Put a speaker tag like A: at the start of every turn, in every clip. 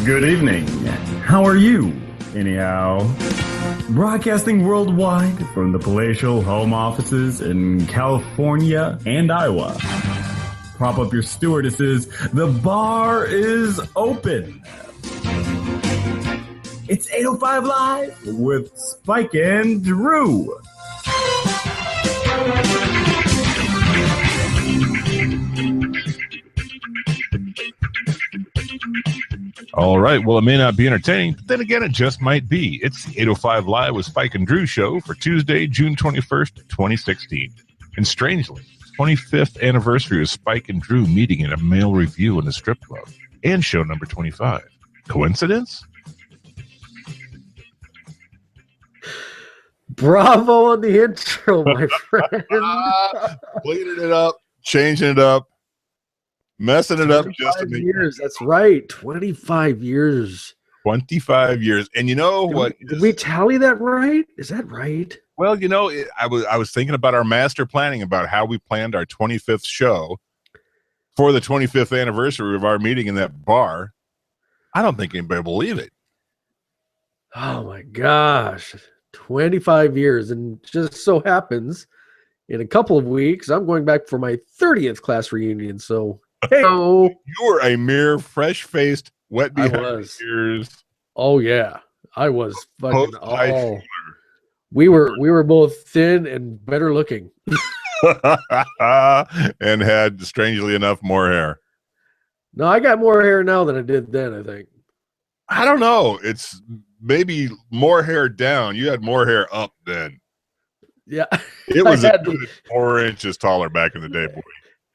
A: Good evening. How are you, anyhow? Broadcasting worldwide from the palatial home offices in California and Iowa. Prop up your stewardesses. The bar is open. It's 8:05 Live with Spike and Drew.
B: All right. Well, it may not be entertaining, but then again, it just might be. It's the 8:05 Live with Spike and Drew show for Tuesday, June 21st, 2016. And strangely, 25th anniversary of Spike and Drew meeting in a male review in a strip club. And show number 25. Coincidence?
C: Bravo on the intro, my friend.
D: Cleaning it up, changing it up, messing it up just to make
C: years. That's right. 25 years.
D: 25 years. And you know
C: did we tally that right? Is that right?
D: Well, you know, I was thinking about our master planning about how we planned our 25th show for the 25th anniversary of our meeting in that bar. I don't think anybody will believe it.
C: Oh my gosh. 25 years. And just so happens in a couple of weeks, I'm going back for my 30th class reunion. So, hey,
D: you were a mere fresh-faced, wet behind ears.
C: Oh yeah, I was fucking. We were both thin and better looking,
D: and had, strangely enough, more hair.
C: No, I got more hair now than I did then. I think.
D: I don't know. It's maybe more hair down. You had more hair up then.
C: Yeah,
D: it was a good 4 inches taller back in the day, boy.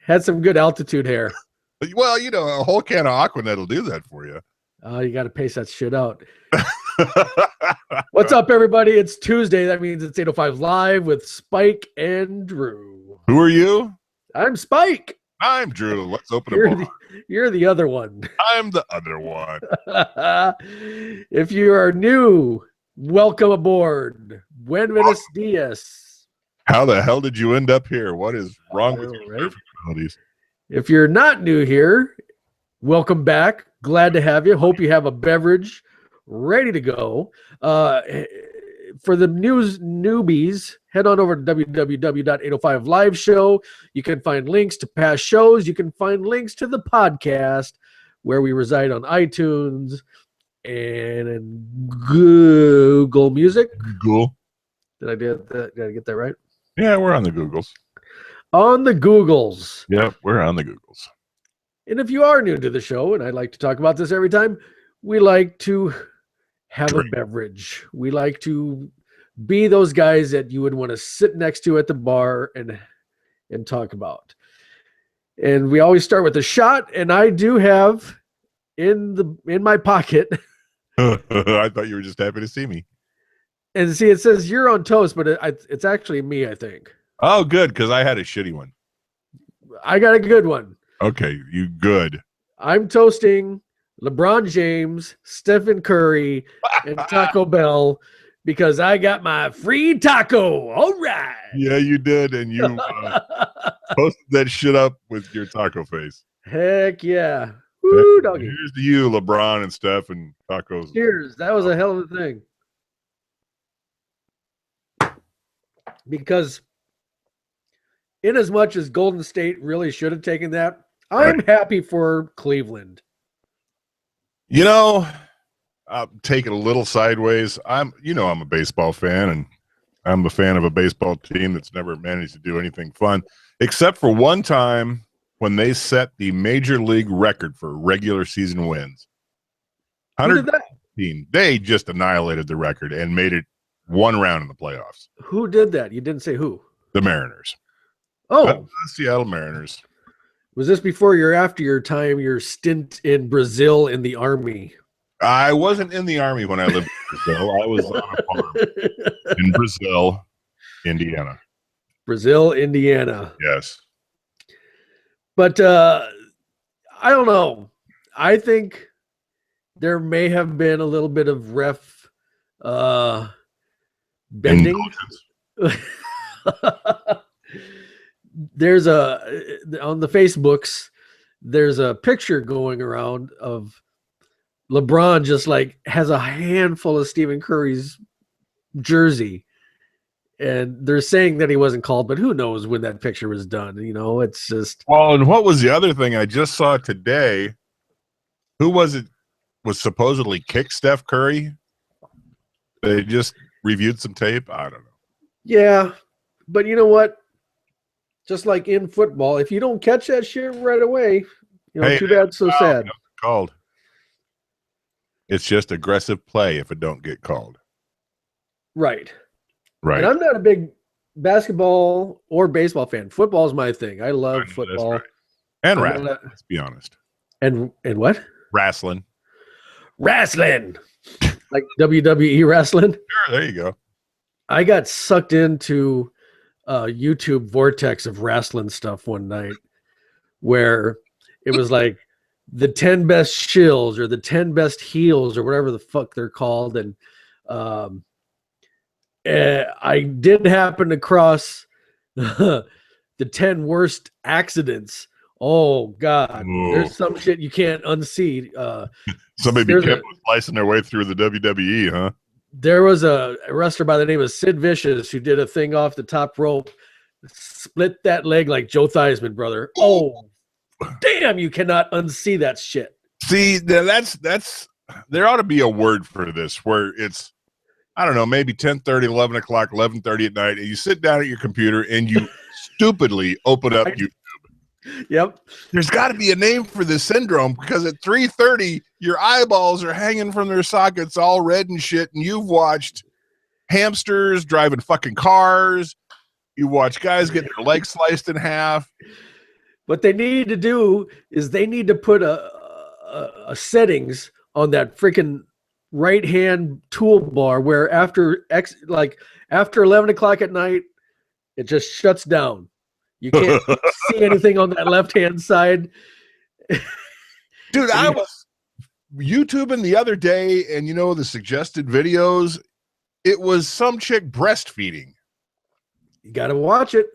C: Had some good altitude hair.
D: Well, you know, a whole can of Aquanet will do that for you.
C: Oh, you got to pace that shit out. What's up, everybody? It's Tuesday. That means it's 8:05 Live with Spike and Drew.
D: Who are you?
C: I'm Spike.
D: I'm Drew. Let's open a bar.
C: You're the other one.
D: I'm the other one.
C: If you are new, welcome aboard. Buenos dias.
D: How the hell did you end up here? What is wrong with your abilities?
C: If you're not new here, welcome back. Glad to have you. Hope you have a beverage ready to go. For the newbies, head on over to www.805live show. You can find links to past shows. You can find links to the podcast where we reside on iTunes and in Google Music.
D: Google.
C: Did I get that right?
D: Yeah, we're on the Googles.
C: On the Googles.
D: Yep, we're on the Googles.
C: And if you are new to the show, and I like to talk about this every time, we like to have a beverage. We like to be those guys that you would want to sit next to at the bar and talk about. And we always start with a shot, and I do have in my pocket.
D: I thought you were just happy to see me.
C: And see, it says you're on toast, but it's actually me, I think.
D: Oh, good, because I had a shitty one.
C: I got a good one.
D: Okay, you good.
C: I'm toasting LeBron James, Stephen Curry, and Taco Bell because I got my free taco. All right.
D: Yeah, you did, and you posted that shit up with your taco face.
C: Heck yeah. Woo, doggy.
D: Here's to you, LeBron and Steph and tacos.
C: Cheers. That was a hell of a thing. Because in as much as Golden State really should have taken that, I'm happy for Cleveland.
D: You know, I'll take it a little sideways. I'm a baseball fan, and I'm a fan of a baseball team that's never managed to do anything fun, except for one time when they set the major league record for regular season wins. 115. They just annihilated the record and made it one round in the playoffs.
C: Who did that? You didn't say who.
D: The Mariners.
C: Oh,
D: the Seattle Mariners.
C: Was this before or after your stint in Brazil in the Army?
D: I wasn't in the Army when I lived in Brazil. I was on a farm in Brazil, Indiana.
C: Brazil, Indiana.
D: Yes.
C: But I don't know. I think there may have been a little bit of ref bending. There's on the Facebooks, there's a picture going around of LeBron just like has a handful of Stephen Curry's jersey. And they're saying that he wasn't called, but who knows when that picture was done? You know, it's just.
D: Well, and what was the other thing I just saw today? Who was it? Was supposedly kicked Steph Curry? They just reviewed some tape. I don't know.
C: Yeah, but you know what? Just like in football, if you don't catch that shit right away, you know,
D: Hey,
C: too bad, so sad.
D: Called. It's just aggressive play if it don't get called.
C: Right.
D: Right.
C: And I'm not a big basketball or baseball fan. Football is my thing. I love football.
D: Right. And
C: I'm
D: wrestling,
C: not
D: let's be honest.
C: And what?
D: Wrestling.
C: Wrestling. Like WWE wrestling.
D: Sure, there you go.
C: I got sucked into YouTube vortex of wrestling stuff one night where it was like the 10 best shills or the 10 best heels or whatever the fuck they're called. And I did happen to cross the 10 worst accidents. Oh God,
D: Whoa.
C: There's some shit you can't unsee.
D: Somebody be careful slicing their way through the WWE, huh?
C: There was a wrestler by the name of Sid Vicious who did a thing off the top rope, split that leg like Joe Theismann, brother. Oh, damn, you cannot unsee that shit.
D: See, that's there ought to be a word for this where it's, I don't know, maybe 10:30, 11 o'clock, 11:30 at night, and you sit down at your computer and you stupidly open up YouTube.
C: Yep.
D: There's got to be a name for this syndrome because at 3:30, your eyeballs are hanging from their sockets all red and shit, and you've watched hamsters driving fucking cars. You watch guys get their legs sliced in half.
C: What they need to do is they need to put a settings on that freaking right-hand toolbar where after 11 o'clock at night, it just shuts down. You can't see anything on that left-hand side.
D: Dude, I was YouTubing the other day, and you know the suggested videos, it was some chick breastfeeding.
C: You got to watch it.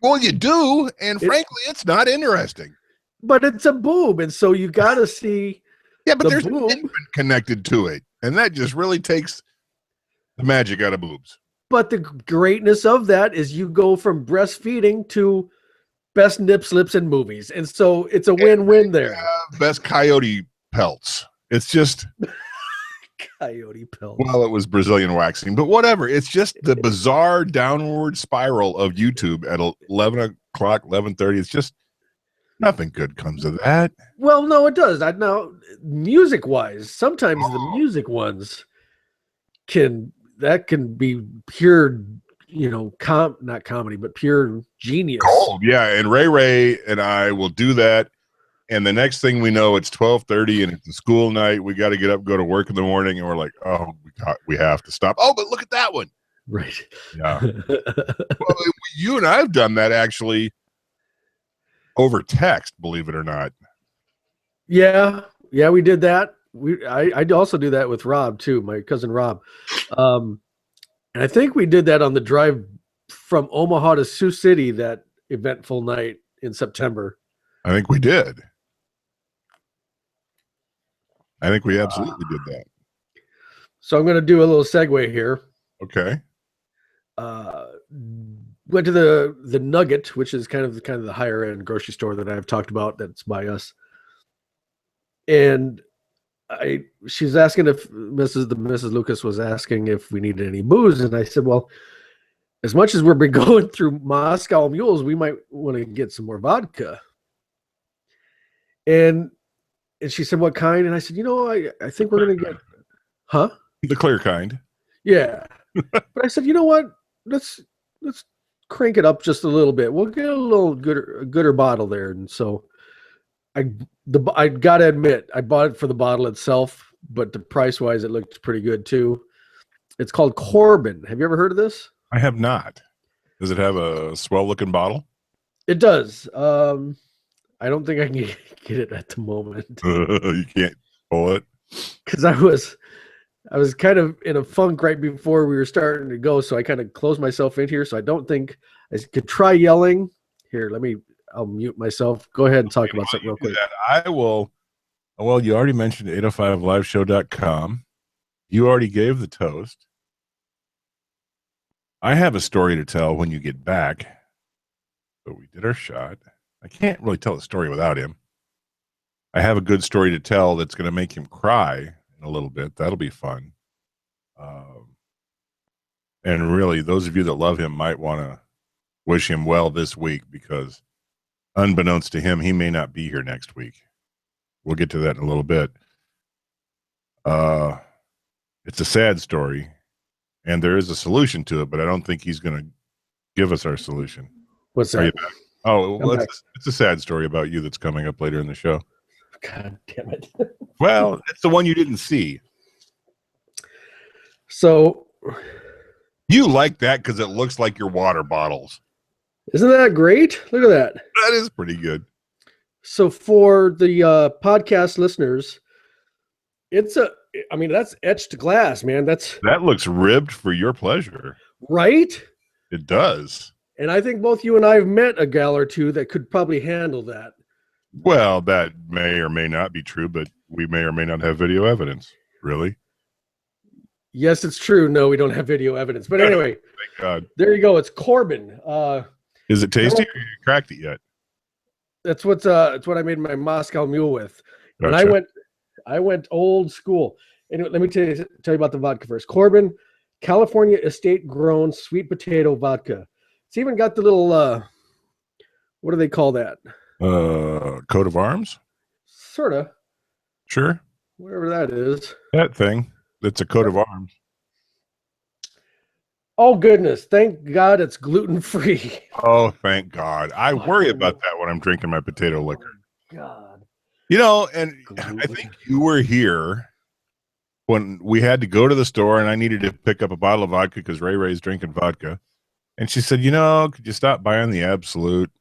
D: Well, you do, and frankly, it's not interesting.
C: But it's a boob, and so you got to see.
D: Yeah, but there's
C: boob.
D: an infant connected to it, and that just really takes the magic out of boobs.
C: But the greatness of that is you go from breastfeeding to best nip slips in movies. And so it's a win-win there.
D: Best coyote pelts. It's just
C: coyote pelts.
D: Well, it was Brazilian waxing, but whatever. It's just the bizarre downward spiral of YouTube at 11 o'clock, 11:30. It's just nothing good comes of that.
C: Well, no, it does. I know music-wise, sometimes the music ones can be pure, you know, not comedy, but pure genius.
D: Oh, yeah, and Ray and I will do that. And the next thing we know, it's 12:30 and it's a school night. We got to get up, go to work in the morning, and we're like, oh, we have to stop. Oh, but look at that one.
C: Right.
D: Yeah. Well, you and I have done that actually over text, believe it or not.
C: Yeah, we did that. I also do that with Rob too, my cousin Rob. And I think we did that on the drive from Omaha to Sioux City that eventful night in September.
D: I think we did. I think we absolutely did that.
C: So I'm going to do a little segue here.
D: Okay.
C: Went to the Nugget, which is kind of the higher end grocery store that I've talked about that's by us. And she's asking if Mrs. Lucas was asking if we needed any booze, and I said, well, as much as we've been going through Moscow mules, we might want to get some more vodka. And she said, what kind? And I said, I think we're going to get,
D: the clear kind.
C: Yeah. But I said, you know what? Let's crank it up just a little bit. We'll get a little gooder bottle there. And so I got to admit, I bought it for the bottle itself, but the price wise, it looked pretty good too. It's called Corbin. Have you ever heard of this?
D: I have not. Does it have a swell looking bottle?
C: It does. I don't think I can get it at the moment.
D: You can't pull it?
C: Because I was kind of in a funk right before we were starting to go, so I kind of closed myself in here. So I don't think I could try yelling. Here, I'll mute myself. Go ahead and talk about something real quick.
D: I will Well, you already mentioned 805liveshow.com. You already gave the toast. I have a story to tell when you get back. But we did our shot. I can't really tell the story without him. I have a good story to tell that's going to make him cry in a little bit. That'll be fun. And really, those of you that love him might want to wish him well this week because unbeknownst to him, he may not be here next week. We'll get to that in a little bit. It's a sad story, and there is a solution to it, but I don't think he's going to give us our solution.
C: What's that?
D: Oh, well, it's a sad story about you that's coming up later in the show.
C: God damn it.
D: Well, it's the one you didn't see.
C: So
D: you like that because it looks like your water bottles.
C: Isn't that great? Look at that.
D: That is pretty good.
C: So for the podcast listeners, that's etched glass, man.
D: That looks ribbed for your pleasure.
C: Right?
D: It does.
C: And I think both you and I have met a gal or two that could probably handle that.
D: Well, that may or may not be true, but we may or may not have video evidence. Really?
C: Yes, it's true. No, we don't have video evidence. But anyway,
D: thank God.
C: There you go. It's Corbin.
D: Is it tasty or you cracked it yet?
C: It's what I made my Moscow Mule with.
D: Gotcha.
C: And I went old school. Anyway, let me tell you about the vodka first. Corbin, California estate grown sweet potato vodka. It's even got the little what do they call that?
D: Coat of arms?
C: Sorta.
D: Sure.
C: Whatever that is.
D: That thing. That's a coat of arms.
C: Oh, goodness. Thank God it's gluten-free.
D: Oh, thank God. I worry about that when I'm drinking my potato liquor.
C: God.
D: And I think you were here when we had to go to the store and I needed to pick up a bottle of vodka because Ray Ray's drinking vodka. And she said, could you stop buying the Absolute?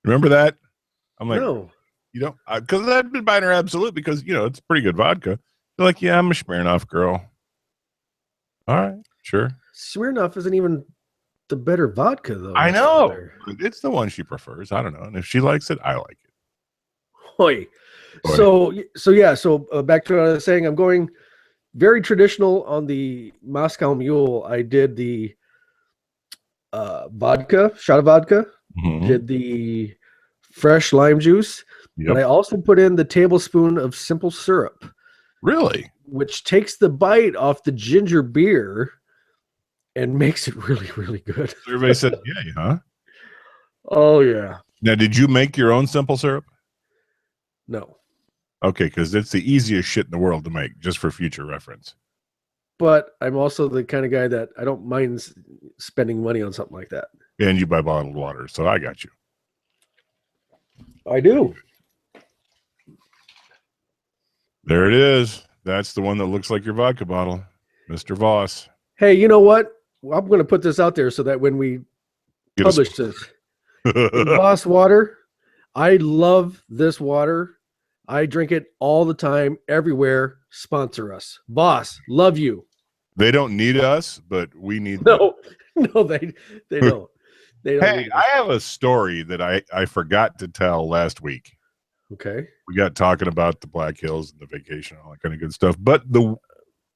D: Remember that? I'm like,
C: no.
D: You don't? Because I've been buying her Absolute because, it's pretty good vodka. They're like, yeah, I'm a Smirnoff girl. All right, sure.
C: Smirnoff isn't even the better vodka, though.
D: I know. It's the one she prefers. I don't know. And if she likes it, I like it.
C: Oi. So back to what I was saying. I'm going very traditional on the Moscow Mule. I did the vodka, shot of vodka.
D: Mm-hmm.
C: Did the fresh lime juice.
D: Yep.
C: But I also put in the tablespoon of simple syrup.
D: Really?
C: Which takes the bite off the ginger beer and makes it really, really good.
D: Everybody said, yeah, huh?
C: Oh, yeah.
D: Now, did you make your own simple syrup?
C: No.
D: Okay, because it's the easiest shit in the world to make, just for future reference.
C: But I'm also the kind of guy that I don't mind spending money on something like that.
D: And you buy bottled water, so I got you.
C: I do.
D: There it is. That's the one that looks like your vodka bottle, Mr. Voss.
C: Hey, you know what? I'm going to put this out there so that when we publish this, Voss water, I love this water. I drink it all the time, everywhere. Sponsor us. Voss, love you.
D: They don't need us, but we need
C: them. No, they don't. They don't.
D: Hey, I have a story that I forgot to tell last week.
C: Okay.
D: We got talking about the Black Hills and the vacation, all that kind of good stuff. But the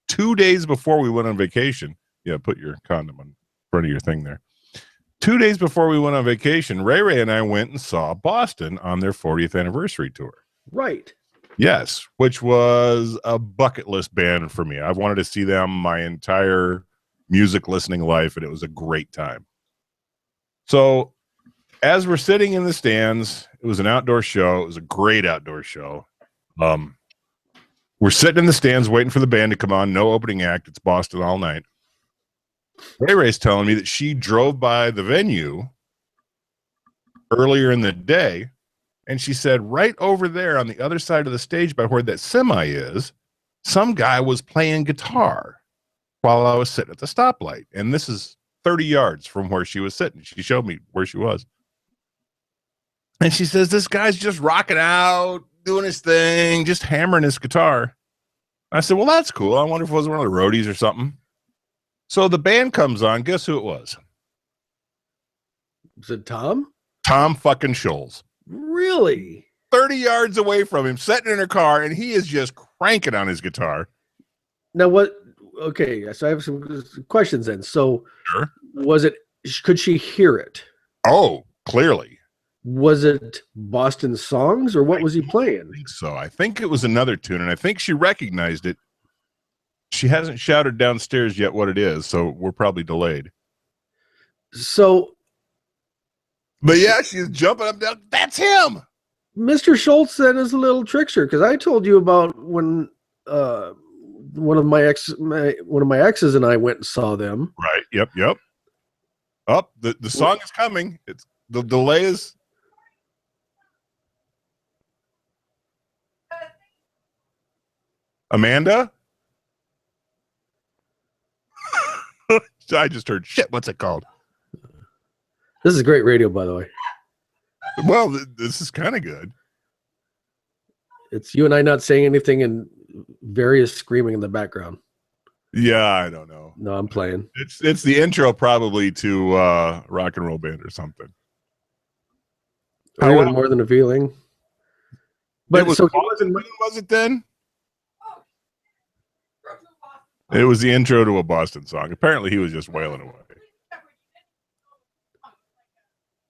D: 2 days before we went on vacation, put your condom in front of your thing there. 2 days before we went on vacation, Ray and I went and saw Boston on their 40th anniversary tour.
C: Right.
D: Yes, which was a bucket list band for me. I've wanted to see them my entire music listening life, and it was a great time. So as we're sitting in the stands, it was an outdoor show. It was a great outdoor show. We're sitting in the stands waiting for the band to come on. No opening act. It's Boston all night. Ray's telling me that she drove by the venue earlier in the day, and she said right over there on the other side of the stage by where that semi is, some guy was playing guitar while I was sitting at the stoplight. And this is 30 yards from where she was sitting. She showed me where she was. And she says, this guy's just rocking out, doing his thing, just hammering his guitar. I said, well, that's cool. I wonder if it was one of the roadies or something. So the band comes on. Guess who it was?
C: Was it Tom?
D: Tom fucking Scholz.
C: Really?
D: 30 yards away from him, sitting in her car, and he is just cranking on his guitar.
C: Now what? Okay, so I have some questions then. So,
D: Sure.
C: was it? Could she hear it?
D: Oh, clearly.
C: Was it Boston songs or what was he playing?
D: I think so. I think it was another tune, and I think she recognized it. She hasn't shouted downstairs yet what it is, so we're probably delayed.
C: So,
D: But yeah, she's jumping up down. That's him.
C: Mr. Scholz then is a little trickster because I told you about when one of my exes and I went and saw them.
D: Right. Yep. Up. The song is coming. It's the delay is. Amanda? I just heard shit. What's it called?
C: This is great radio, by the way.
D: Well, this is kind of good.
C: It's you and I not saying anything and various screaming in the background.
D: Yeah, I don't know.
C: No, I'm playing.
D: It's the intro probably to Rock and Roll Band or something.
C: Or even More Than a Feeling. But
D: it was
C: so
D: was it then? It was the intro to a Boston song. Apparently, he was just wailing away.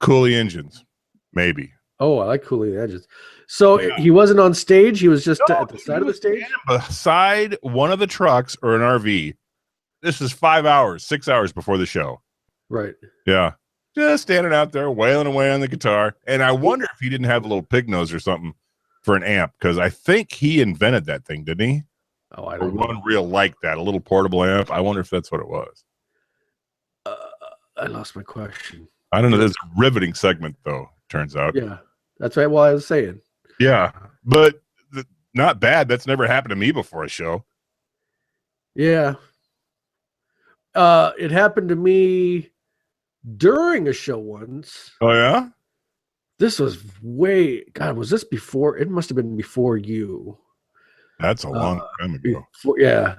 D: Cooley Engines, maybe.
C: Oh, I like Cooley Edges. So he wasn't on stage. He was just at the side of the stage.
D: Beside one of the trucks or an RV. This is 6 hours before the show.
C: Right.
D: Yeah. Just standing out there wailing away on the guitar. And I wonder if he didn't have a little pig nose or something for an amp, because I think he invented that thing, didn't he?
C: Oh, I don't know.
D: One real like that, a little portable amp. I wonder if that's what it was.
C: I lost my question.
D: I don't know. There's a riveting segment, though, turns out.
C: Yeah, that's right. Well, I was saying.
D: Yeah, but not bad. That's never happened to me before a show.
C: Yeah. It happened to me during a show once.
D: Oh, yeah?
C: This was God, was this before? It must have been before you.
D: That's a long time ago.
C: Yeah.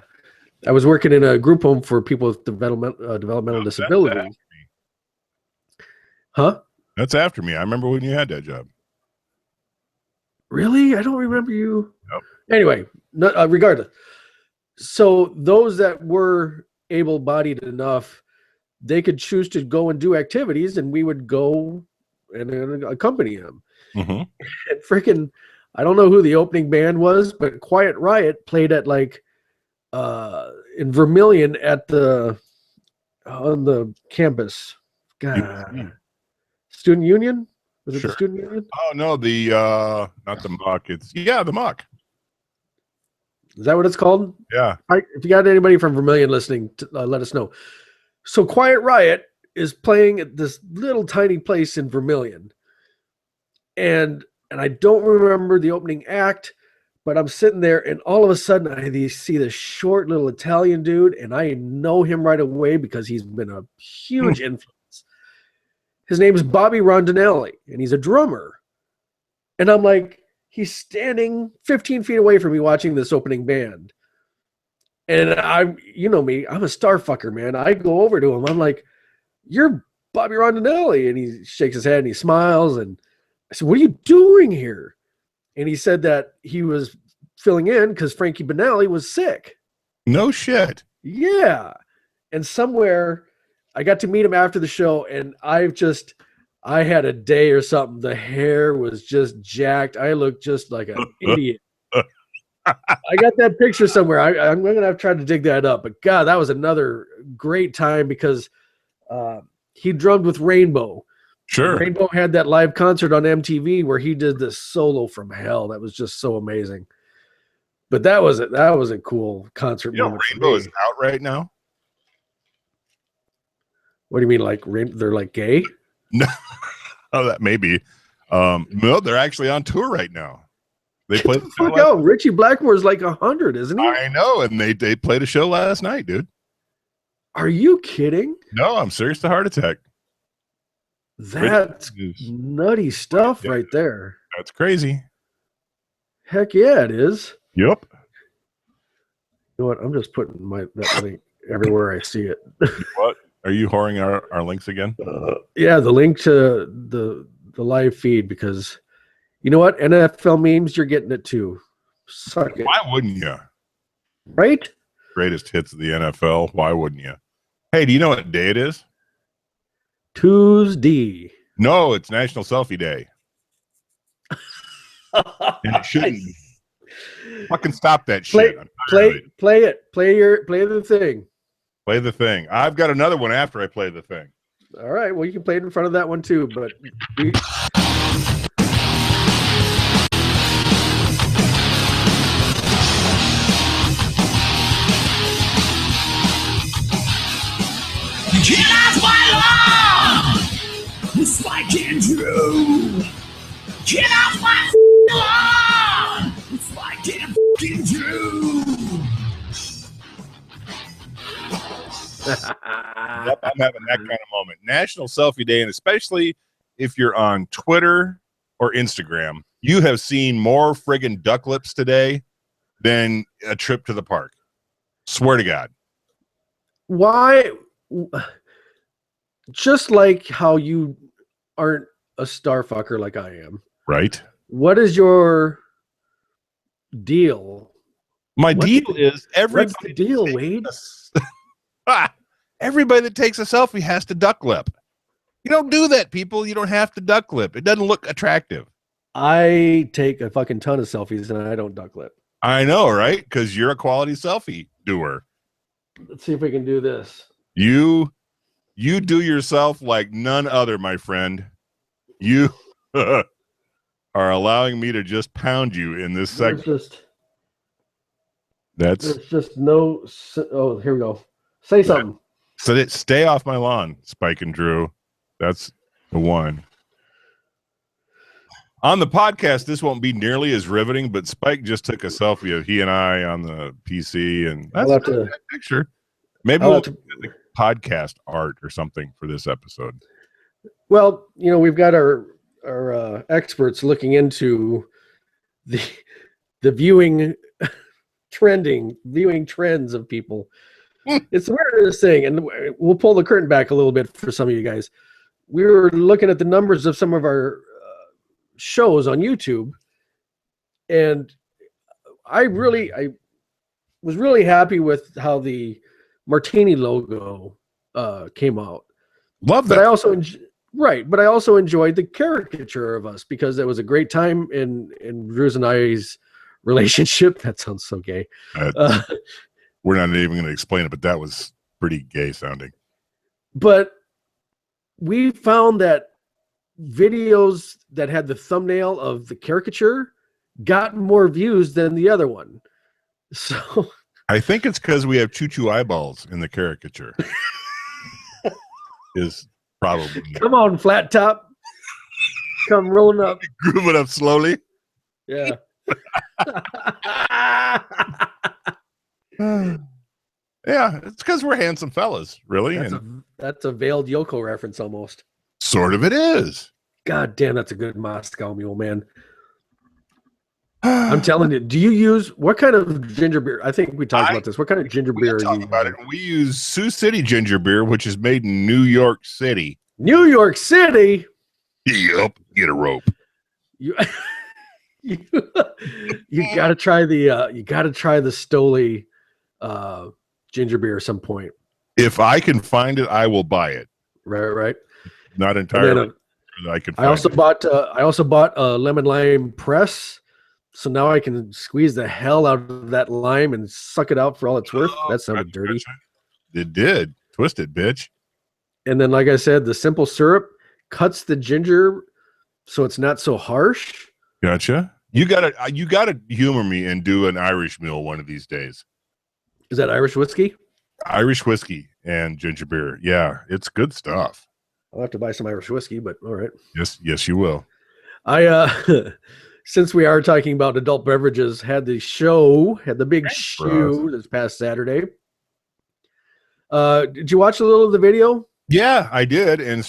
C: I was working in a group home for people with developmental disabilities. Huh?
D: That's after me. I remember when you had that job.
C: Really? I don't remember you.
D: Nope.
C: Anyway, regardless. So those that were able-bodied enough, they could choose to go and do activities, and we would go and accompany them.
D: Mm-hmm.
C: And freaking, I don't know who the opening band was, but Quiet Riot played at in Vermilion on the campus. God. Student Union? Was it the Student Union?
D: Oh no, not the Muck. It's the Muck.
C: Is that what it's called?
D: Yeah.
C: If you got anybody from Vermilion listening, let us know. So Quiet Riot is playing at this little tiny place in Vermilion, and I don't remember the opening act, but I'm sitting there, and all of a sudden I see this short little Italian dude, and I know him right away because he's been a huge influence. His name is Bobby Rondinelli, and he's a drummer. And I'm like, he's standing 15 feet away from me watching this opening band. And you know me, I'm a star fucker, man. I go over to him. I'm like, you're Bobby Rondinelli. And he shakes his head and he smiles. And I said, what are you doing here? And he said that he was filling in because Frankie Banali was sick.
D: No shit.
C: Yeah. And somewhere I got to meet him after the show, and I had a day or something. The hair was just jacked. I looked just like an idiot. I got that picture somewhere. I'm going to have to try to dig that up. But God, that was another great time because he drummed with Rainbow.
D: Sure.
C: Rainbow had that live concert on MTV where he did this solo from hell. That was just so amazing. But that was a cool concert.
D: Rainbow is out right now.
C: What do you mean, like they're like gay?
D: No, that may be. No, they're actually on tour right now. They played.
C: Fuck out. Richie Blackmore's like 100, isn't he?
D: I know, and they played a show last night, dude.
C: Are you kidding?
D: No, I'm serious to heart attack.
C: That's nutty stuff right there.
D: That's crazy.
C: Heck yeah, it is.
D: Yep.
C: You know what? I'm just putting that link everywhere I see it.
D: What? Are you whoring our links again?
C: Yeah, the link to the live feed because You know what? NFL memes, you're getting it too. Suck it.
D: Why wouldn't you?
C: Right?
D: Greatest hits of the NFL. Why wouldn't you? Hey, do you know what day it is?
C: Tuesday.
D: No, it's National Selfie Day. And it shouldn't be. Fucking stop that shit.
C: Play it. Play the thing.
D: Play the thing. I've got another one after I play the thing.
C: All right. Well, you can play it in front of that one too, but
E: Get off my lawn! Spike and Drew! Get off my lawn! Spike and Drew!
D: Yep, I'm having that kind of moment. National Selfie Day, and especially if you're on Twitter or Instagram, you have seen more friggin' duck lips today than a trip to the park. Swear to God.
C: why? Just like how you aren't a star fucker like I am.
D: Right?
C: What is your deal?
D: My
C: What's
D: deal is everybody.
C: What's the deal, Wade?
D: Everybody that takes a selfie has to duck lip. You don't do that, people. You don't have to duck lip. It doesn't look attractive.
C: I take a fucking ton of selfies and I don't duck lip.
D: I know, right? Because you're a quality selfie doer.
C: Let's see if we can do this.
D: You do yourself like none other, my friend. You are allowing me to just pound you in this segment.
C: There's just no. Oh, here we go. Say something.
D: So stay off my lawn, Spike and Drew. That's the one. On the podcast, this won't be nearly as riveting, but Spike just took a selfie of he and I on the PC, and that's a good picture. Maybe we'll do the podcast art or something for this episode.
C: Well, we've got our experts looking into the viewing trends of people. It's the weirdest thing, and we'll pull the curtain back a little bit for some of you guys. We were looking at the numbers of some of our shows on YouTube, and I was really happy with how the Martini logo came out.
D: Love that.
C: But I also enjoyed the caricature of us because it was a great time in Drew's and I's relationship. That sounds so gay.
D: We're not even going to explain it, but that was pretty gay sounding.
C: But we found that videos that had the thumbnail of the caricature got more views than the other one. So
D: I think it's because we have choo-choo eyeballs in the caricature. Is probably.
C: Come on, flat top. Come rolling up.
D: Groove it up slowly.
C: Yeah.
D: Yeah, it's because we're handsome fellas, really.
C: That's a veiled Yoko reference almost.
D: Sort of it is.
C: God damn, that's a good Moscow Mule, man. I'm telling you, do you use what kind of ginger beer? I think we talked about this. What kind of ginger beer are you
D: about it? We use Sioux City ginger beer, which is made in New York City.
C: New York City?
D: Yep. Get a rope.
C: You gotta try the Stoli ginger beer at some point.
D: If I can find it, I will buy it.
C: Right.
D: Not entirely. I can.
C: I also bought a lemon lime press, so now I can squeeze the hell out of that lime and suck it out for all it's worth. That sounded dirty.
D: It did. Twist it, bitch.
C: And then, like I said, the simple syrup cuts the ginger so it's not so harsh.
D: Gotcha. You gotta humor me and do an Irish mule one of these days.
C: Is that Irish whiskey?
D: Irish whiskey and ginger beer. Yeah, it's good stuff.
C: I'll have to buy some Irish whiskey, but all right.
D: Yes, you will.
C: I since we are talking about adult beverages, had the big show this past Saturday. Did you watch a little of the video?
D: Yeah, I did, and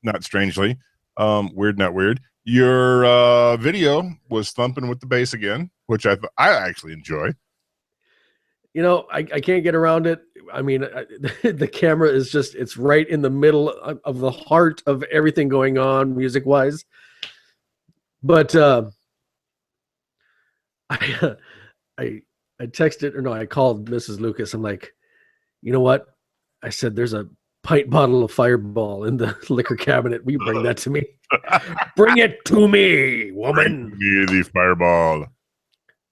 D: not strangely, weird, not weird. Your video was thumping with the bass again, which I actually enjoy.
C: I can't get around it. I mean, the camera is it's right in the middle of the heart of everything going on music-wise. But I texted, or no, I called Mrs. Lucas. I'm like, you know what? I said, there's a pint bottle of Fireball in the liquor cabinet. Will you bring that to me? Bring it to me, woman.
D: Bring me the Fireball.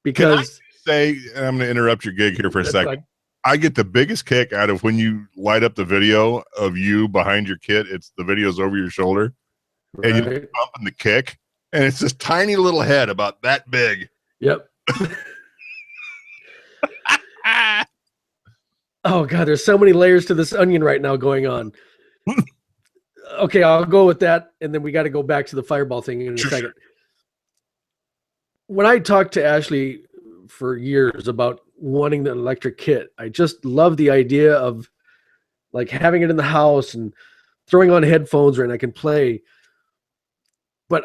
C: Because
D: Say, and I'm going to interrupt your gig here for a
C: that's
D: second.
C: like,
D: I get the biggest kick out of when you light up the video of you behind your kit. It's the video's over your shoulder, and you're
C: right?
D: pumping the kick, and it's this tiny little head about that big.
C: Yep. Oh God, there's so many layers to this onion right now going on. Okay, I'll go with that, and then we got to go back to the Fireball thing in a second. When I talked to Ashley for years about wanting the electric kit, I just love the idea of like having it in the house and throwing on headphones, and I can play. But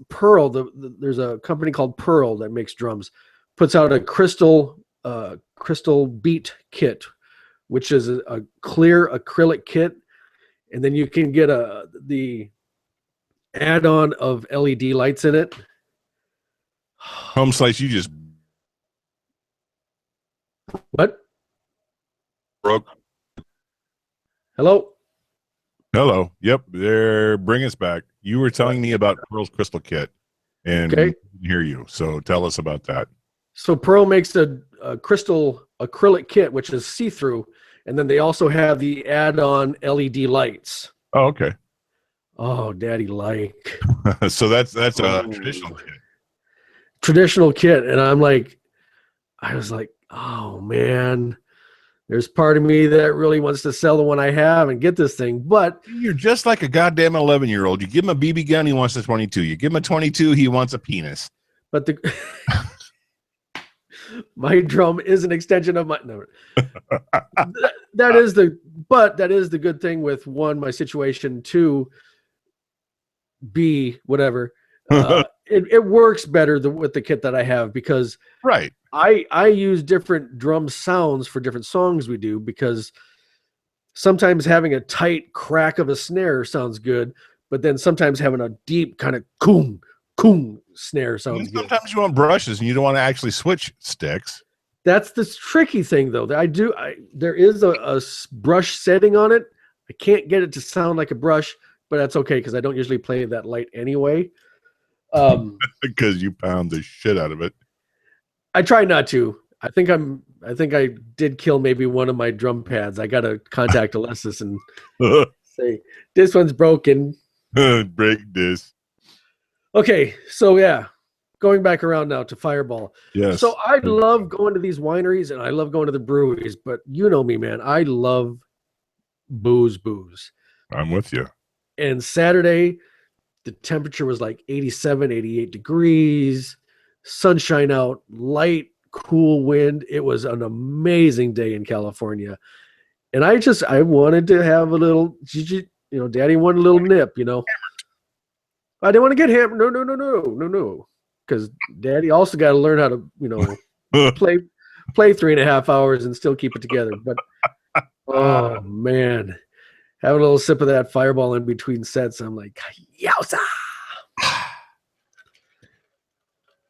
C: Pearl, there's a company called Pearl that makes drums, puts out a crystal beat kit, which is a clear acrylic kit, and then you can get the add-on of LED lights in it.
D: Home slice, you just
C: What?
D: broke.
C: Hello?
D: Hello. Yep. There. Bring us back. You were telling me about Pearl's crystal kit, and
C: Okay.
D: we didn't hear you. So tell us about that.
C: So Pearl makes a crystal acrylic kit, which is see-through, and then they also have the add-on LED lights.
D: Oh, okay.
C: Oh, daddy like.
D: So that's a traditional kit.
C: Traditional kit. And I was like, oh man, there's part of me that really wants to sell the one I have and get this thing. But
D: You're just like a goddamn 11-year-old. You give him a BB gun, he wants a 22. You give him a 22, he wants a penis.
C: but my drum is an extension of my no. that is the good thing with one, my situation, two, B, whatever. It works better with the kit that I have because
D: Right.
C: I use different drum sounds for different songs we do, because sometimes having a tight crack of a snare sounds good, but then sometimes having a deep kind of coom snare sounds good.
D: Sometimes you want brushes and you don't want to actually switch sticks.
C: That's the tricky thing though. There is a brush setting on it. I can't get it to sound like a brush, but that's okay because I don't usually play that light anyway.
D: Because you pound the shit out of it.
C: I try not to. I think I did kill maybe one of my drum pads. I got to contact Alessis and say, this one's broken.
D: Break this.
C: Okay, so yeah, going back around now to Fireball.
D: Yes.
C: So I love going to these wineries and I love going to the breweries, but you know me, man. I love booze.
D: I'm with you.
C: And Saturday, the temperature was like 87, 88 degrees, sunshine out, light, cool wind. It was an amazing day in California. And I wanted to have a little, daddy wanted a little nip, I didn't want to get hammered. No. Because daddy also got to learn how to, play 3.5 hours and still keep it together. But, oh, man. Having a little sip of that Fireball in between sets, I'm like, yowza!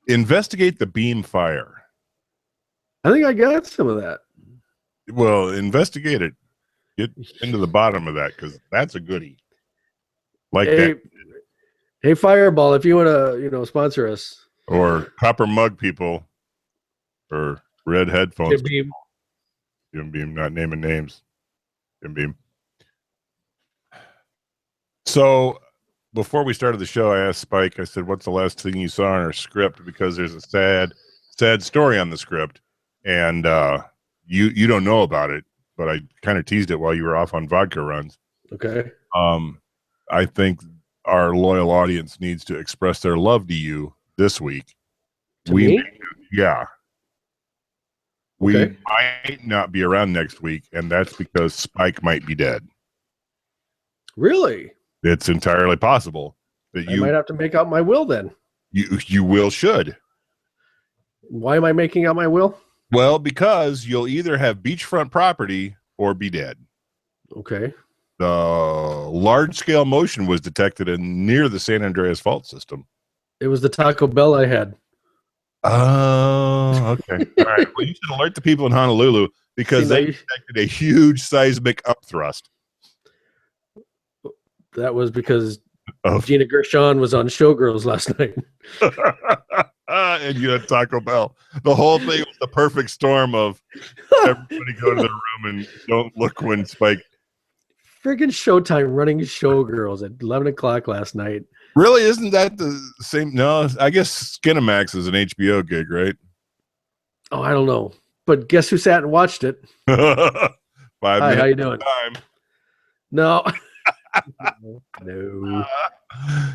D: Investigate the beam fire.
C: I think I got some of that.
D: Well, investigate it. Get into the bottom of that because that's a goodie. Like that.
C: Hey, Fireball, if you want to, sponsor us.
D: Or copper mug people. Or red headphones.
C: Jim
D: Beam, not naming names. Jim Beam. So before we started the show, I asked Spike, I said, what's the last thing you saw in our script? Because there's a sad story on the script. And you don't know about it, but I kind of teased it while you were off on vodka runs.
C: Okay.
D: I think our loyal audience needs to express their love to you this week.
C: Me?
D: Yeah.
C: Okay.
D: We might not be around next week, and that's because Spike might be dead.
C: Really?
D: It's entirely possible that
C: I might have to make out my will then.
D: You should.
C: Why am I making out my will?
D: Well, because you'll either have beachfront property or be dead.
C: Okay.
D: The large-scale motion was detected near the San Andreas fault system.
C: It was the Taco Bell I had.
D: Oh, okay. All right. Well, you should alert the people in Honolulu because they detected a huge seismic upthrust.
C: That was because
D: Oh.
C: Gina Gershon was on Showgirls last night.
D: And you had Taco Bell. The whole thing was the perfect storm of everybody go to the room and don't look when Spike.
C: Friggin' Showtime running Showgirls at 11 o'clock last night.
D: Really? Isn't that the same? No, I guess Skinamax is an HBO gig, right?
C: Oh, I don't know. But guess who sat and watched it?
D: 5 minutes.
C: How you doing?
D: Time.
C: No. No.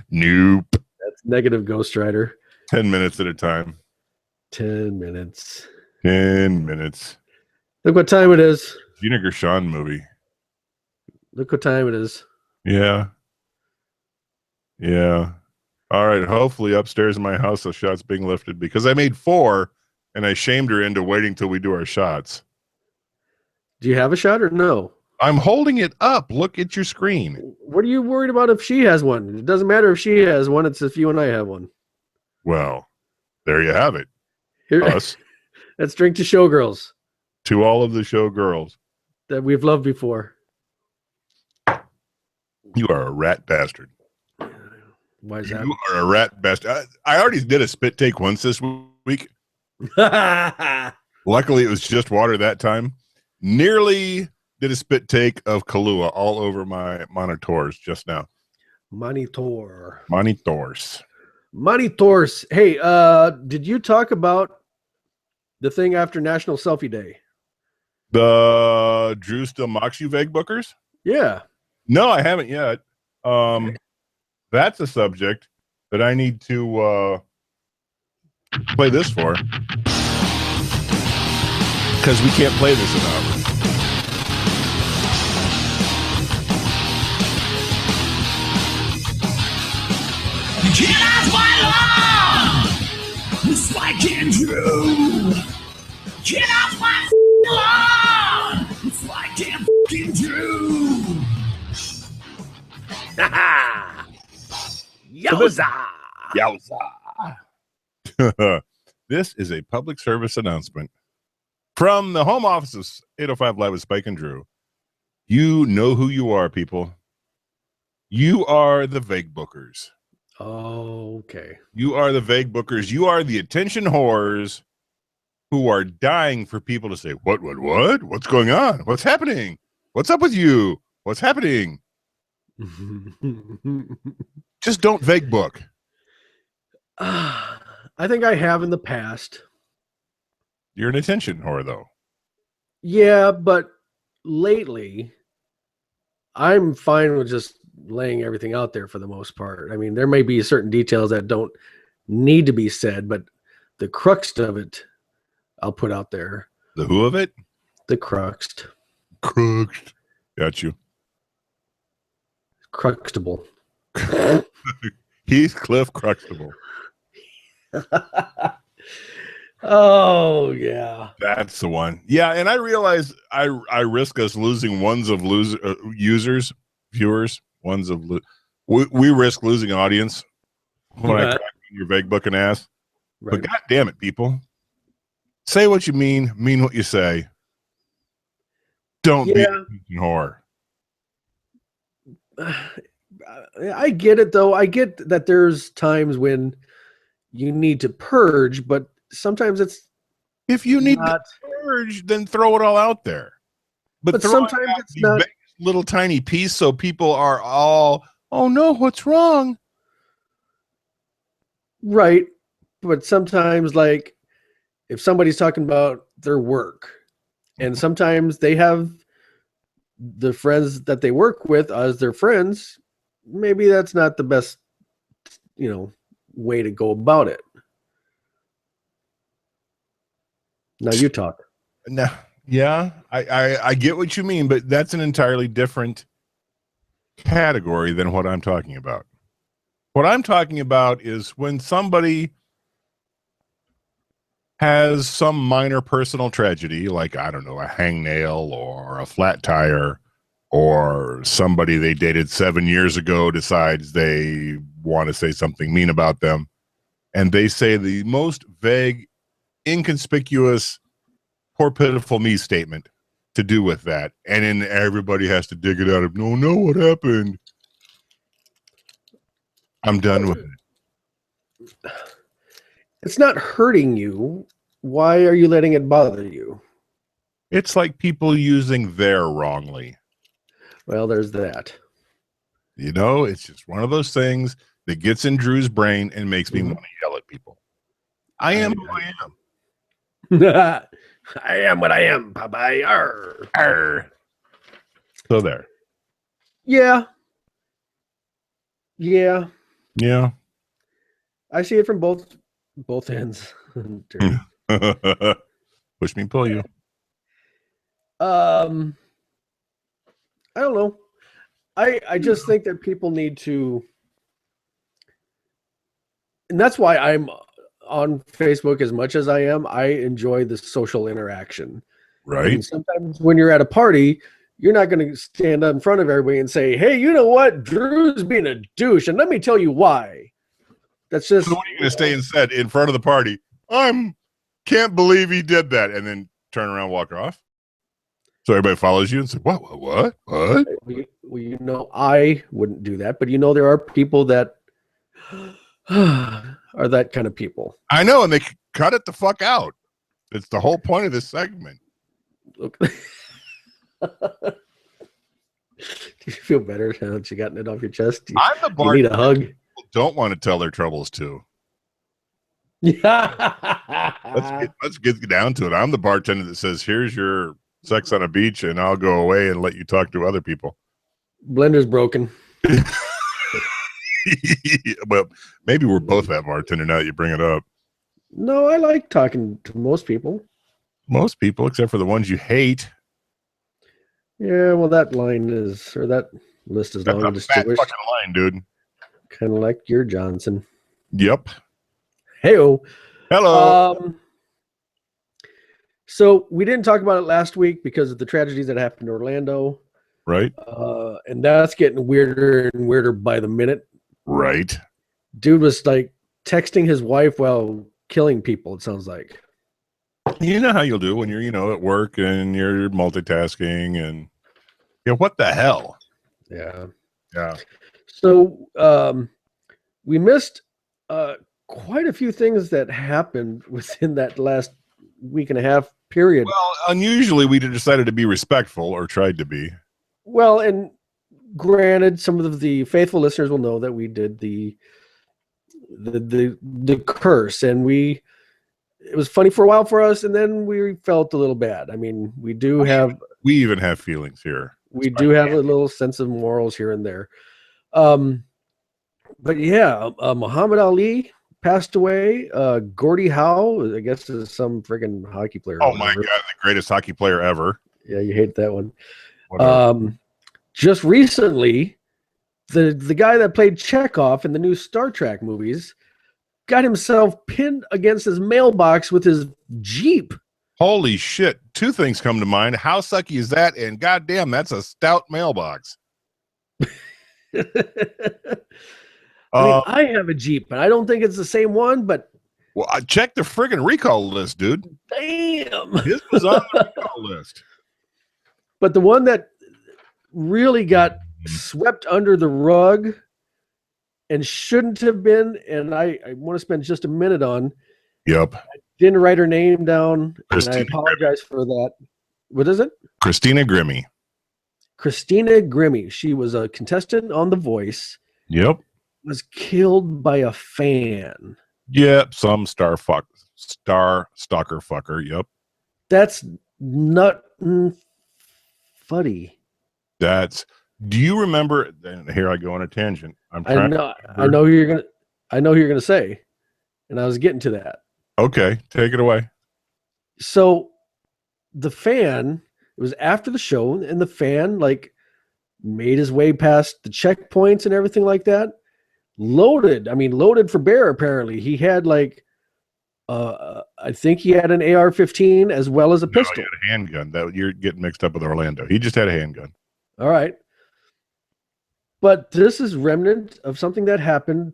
D: Nope.
C: That's negative Ghost Rider.
D: 10 minutes at a time.
C: 10 minutes.
D: 10 minutes.
C: Look what time it is.
D: Gina Gershon movie.
C: Look what time it is.
D: Yeah. Yeah. All right. Hopefully upstairs in my house, the shot's being lifted because I made 4 and I shamed her into waiting till we do our shots.
C: Do you have a shot or no?
D: I'm holding it up. Look at your screen.
C: What are you worried about if she has one? It doesn't matter if she has one. It's if you and I have one.
D: Well, there you have it.
C: Here,
D: Us.
C: let's drink to Showgirls
D: To all of the show girls.
C: that we've loved before.
D: You are a rat bastard.
C: Why is that?
D: You are a rat bastard. I already did a spit take once this week. Luckily, it was just water that time. Nearly did a spit take of Kahlua all over my monitors just now.
C: Monitor.
D: Monitors.
C: Monitors. Hey, did you talk about the thing after National Selfie Day?
D: The Drew still mocks you, vaguebookers?
C: Yeah.
D: No, I haven't yet. That's a subject that I need to play this for. Because we can't play this enough.
E: Get off my lawn! Spike and Drew! Get off my lawn! Spike and Drew!
C: Yowza!
D: Yowza. This is a public service announcement from the home office of 805 Live with Spike and Drew. You know who you are, people. You are the vaguebookers.
C: Okay.
D: You are the vaguebookers. You are the attention whores who are dying for people to say, what? What's going on? What's happening? What's up with you? What's happening? Just don't vaguebook.
C: I think I have in the past.
D: You're an attention whore, though.
C: Yeah, but lately, I'm fine with just laying everything out there for the most part. I mean, there may be certain details that don't need to be said, but the crux of it, I'll put out there.
D: The who of it?
C: The crux.
D: Crux. Got you.
C: Cruxtable.
D: Heathcliff Cruxtable.
C: Oh, yeah.
D: That's the one. Yeah, and I realize I risk us losing users, viewers, we risk losing audience when I crack your vaguebooking ass.
C: Right.
D: But God damn it, people. Say what you mean what you say. Don't be a whore.
C: I get it, though. I get that there's times when you need to purge, but sometimes it's
D: if you need to purge, then throw it all out there. But
C: sometimes it's not
D: little tiny piece, so people are all, oh no, what's wrong?
C: Right. But sometimes, like, if somebody's talking about their work, and sometimes they have the friends that they work with as their friends, maybe that's not the best, way to go about it. Now you talk.
D: No, yeah, I get what you mean, but that's an entirely different category than what I'm talking about. What I'm talking about is when somebody has some minor personal tragedy, like, I don't know, a hangnail or a flat tire, or somebody they dated 7 years ago decides they want to say something mean about them. and they say the most vague, inconspicuous, poor pitiful me statement to do with that, and then everybody has to dig it out of no, what happened? I'm done with it.
C: It's not hurting you. Why are you letting it bother you?
D: It's like people using their wrongly.
C: Well, there's that.
D: You know, it's just one of those things that gets in Drew's brain and makes me want to yell at people. I am who I am.
C: I am what I am, Popeye. Arr.
D: Arr. So there.
C: Yeah. I see it from both ends.
D: Push me, pull you.
C: I don't know. I just think that people need to, and that's why I'm on Facebook as much as I am. I enjoy the social interaction.
D: Right.
C: And sometimes when you're at a party, you're not going to stand up in front of everybody and say, "Hey, you know what? Drew's being a douche, and let me tell you why." That's just.
D: So what are you going to stay and said in front of the party? Can't believe he did that, and then turn around, and walk off. So everybody follows you and says, "What?
C: Well, you know, I wouldn't do that, but you know, there are people that are that kind of people.
D: I know, and they cut it the fuck out. It's the whole point of this segment.
C: Look. Do you feel better now that you gotten it off your chest?
D: I'm the
C: you
D: bar.
C: Need a hug?
D: Don't want to tell their troubles to.
C: Yeah.
D: Let's get down to it. I'm the bartender that says, "Here's your sex on a beach, and I'll go away and let you talk to other people."
C: Blender's broken.
D: Well, maybe we're both that bartender now that you bring it up.
C: No, I like talking to most people.
D: Most people, except for the ones you hate.
C: Yeah, well, that list is
D: That's
C: long
D: a
C: and
D: fat
C: distinguished.
D: fucking line, dude.
C: Kind of like your Johnson.
D: Yep.
C: Heyo.
D: Hello.
C: So we didn't talk about it last week because of the tragedies that happened in Orlando.
D: Right.
C: And that's getting weirder and weirder by the minute.
D: Right.
C: Dude was like texting his wife while killing people, it sounds like.
D: You know how you'll do when you're, at work and you're multitasking and what the hell?
C: Yeah.
D: Yeah.
C: So we missed quite a few things that happened within that last week and a half period.
D: Well, unusually we decided to be respectful, or tried to be.
C: Well, and granted, some of the faithful listeners will know that we did the curse, and it was funny for a while for us, and then we felt a little bad. I mean, we even have feelings here. We do have a little sense of morals here and there. But yeah, Muhammad Ali passed away. Gordie Howe, I guess, is some freaking hockey player.
D: Oh my God, the greatest hockey player ever.
C: Yeah, you hate that one. Just recently, the guy that played Checkov in the new Star Trek movies got himself pinned against his mailbox with his Jeep.
D: Holy shit. Two things come to mind. How sucky is that? And goddamn, that's a stout mailbox.
C: I have a Jeep, and I don't think it's the same one, but...
D: Well, I checked the friggin' recall list, dude.
C: Damn!
D: This was on the recall list.
C: But the one that really got swept under the rug and shouldn't have been, and I want to spend just a minute on.
D: Yep.
C: I didn't write her name down,
D: Christina
C: and I apologize for that. What is it?
D: Christina Grimmie.
C: Christina Grimmie. She was a contestant on The Voice.
D: Yep.
C: Was killed by a fan.
D: Yep. Some star stalker fucker. Yep.
C: That's not funny.
D: Do you remember? And here I go on a tangent.
C: I know who you're gonna say, and I was getting to that.
D: Okay, take it away.
C: So the fan, it was after the show, and the fan made his way past the checkpoints and everything like that. Loaded for bear. Apparently, he had I think he had an AR-15 as well as a pistol.
D: He had a handgun. That you're getting mixed up with Orlando. He just had a handgun.
C: All right. But this is remnant of something that happened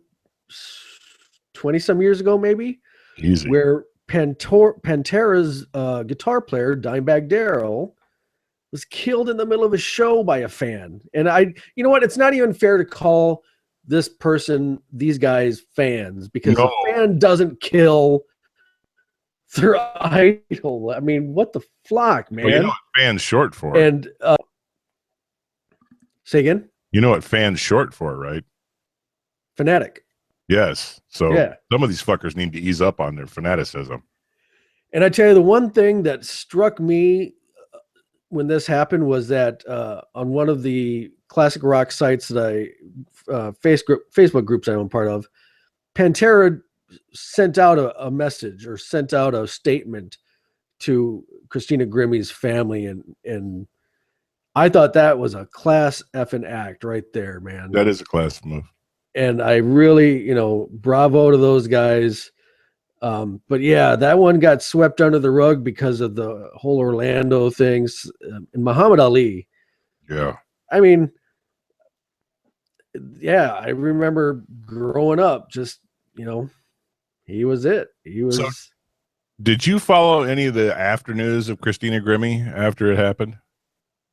C: 20 some years ago, maybe,
D: Easy.
C: where Pantera's guitar player, Dimebag Darrell, was killed in the middle of a show by a fan. And you know what? It's not even fair to call these guys fans, because a fan doesn't kill their idol. I mean, what the flock, man?
D: Well, you know what fan's short for?
C: And say again?
D: You know what fan's short for, right?
C: Fanatic.
D: Yes. So
C: Yeah.
D: some of these fuckers need to ease up on their fanaticism.
C: And I tell you, the one thing that struck me when this happened was that on one of the classic rock sites that Facebook groups I'm part of, Pantera sent out a message, or sent out a statement to Christina Grimmie's family, and I thought that was a class effing act right there, man.
D: That is a class move.
C: And I really, bravo to those guys. But yeah, that one got swept under the rug because of the whole Orlando things. And Muhammad Ali.
D: Yeah.
C: I mean, yeah, I remember growing up, just, he was it. He was.
D: So, did you follow any of the afternews of Christina Grimmie after it happened?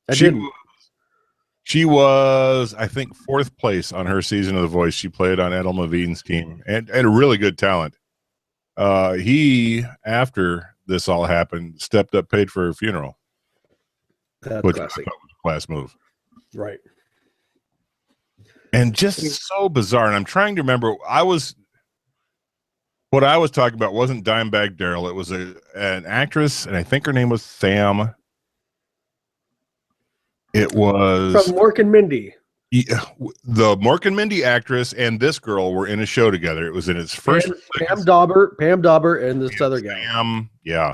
C: I didn't.
D: She was, I think, 4th place on her season of The Voice. She played on Ed Levine's team, and a really good talent. He, after this all happened, stepped up, paid for her funeral.
C: That's
D: which
C: classic.
D: I thought was a class move.
C: Right.
D: And just so bizarre. And I'm trying to remember, what I was talking about wasn't Dimebag Darrell. It was an actress, and I think her name was Sam. It was
C: From Mork and Mindy.
D: The Mork and Mindy actress and this girl were in a show together. It was in its first.
C: Pam Dauber, and this other guy.
D: Sam, yeah.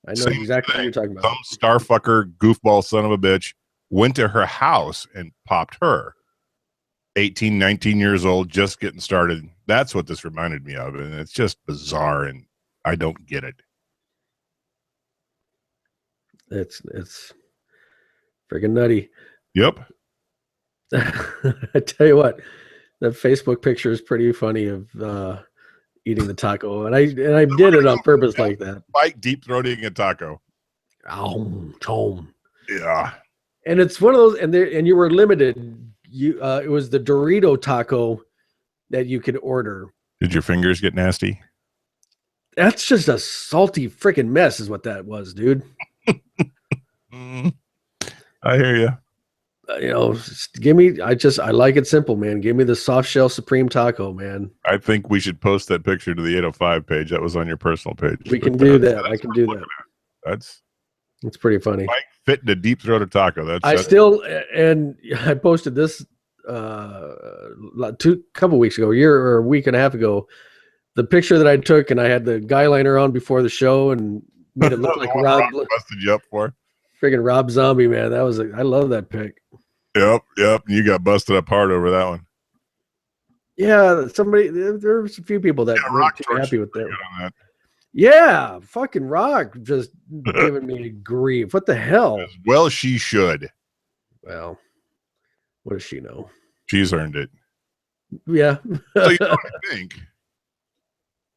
C: I know exactly what you're talking about.
D: Some starfucker, goofball son of a bitch went to her house and popped her. 18, 19 years old, just getting started. That's what this reminded me of. And it's just bizarre, and I don't get it.
C: It's freaking nutty.
D: Yep.
C: I tell you what, that Facebook picture is pretty funny of eating the taco, and I did it on purpose like that.
D: Spike deep throating a taco.
C: Oh, tom.
D: Yeah.
C: And it's one of those, and you were limited. It was the Dorito taco that you could order.
D: Did your fingers get nasty?
C: That's just a salty freaking mess, is what that was, dude.
D: I hear you.
C: I like it simple, man. Give me the soft shell supreme taco, man.
D: I think we should post that picture to the 805 page. That was on your personal page.
C: We can do that. I can do that.
D: That's
C: pretty funny.
D: Mike fitting a deep throated taco. I
C: posted this couple weeks ago, a week and a half ago, the picture that I took, and I had the guy liner on before the show and made it look like Rob
D: busted you up for.
C: Friggin' Rob Zombie, man. I love that pic.
D: Yep. You got busted up hard over that one.
C: Yeah, there was a few people that weren't too happy with that. Yeah, fucking Rock just giving me grief. What the hell?
D: Well, she should.
C: Well, what does she know?
D: She's earned it.
C: Yeah.
D: So you know what I think?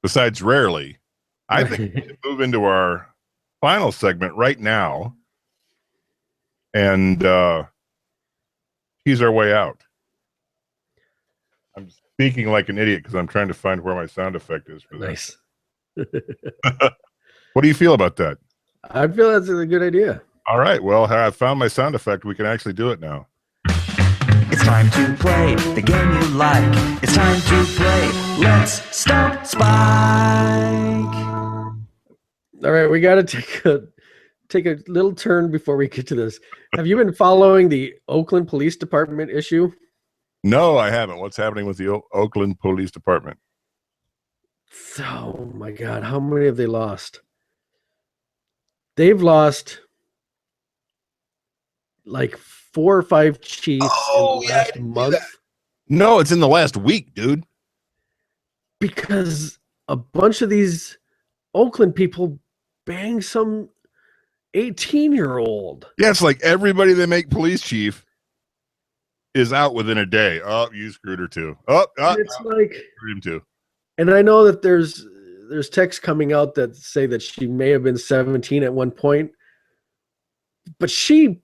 D: Besides rarely, I think we should move into our final segment right now. And he's our way out. I'm speaking like an idiot because I'm trying to find where my sound effect is for that.
C: Nice.
D: What do you feel about that?
C: I feel that's a good idea.
D: All right. Well, I found my sound effect. We can actually do it now.
E: It's time to play the game you like. It's time to play Let's Stump Spike.
C: All right, we got to take a little turn before we get to this. Have you been following the Oakland Police Department issue?
D: No, I haven't. What's happening with the Oakland Police Department?
C: Oh my God, how many have they lost? They've lost like 4 or 5 chiefs in the last month.
D: No, it's in the last week, dude.
C: Because a bunch of these Oakland people bang some 18-year-old.
D: Yeah, it's like everybody they make police chief is out within a day. Oh, you screwed her too. Oh,
C: it's like,
D: screwed him too.
C: And I know that there's texts coming out that say that she may have been 17 at one point, but she's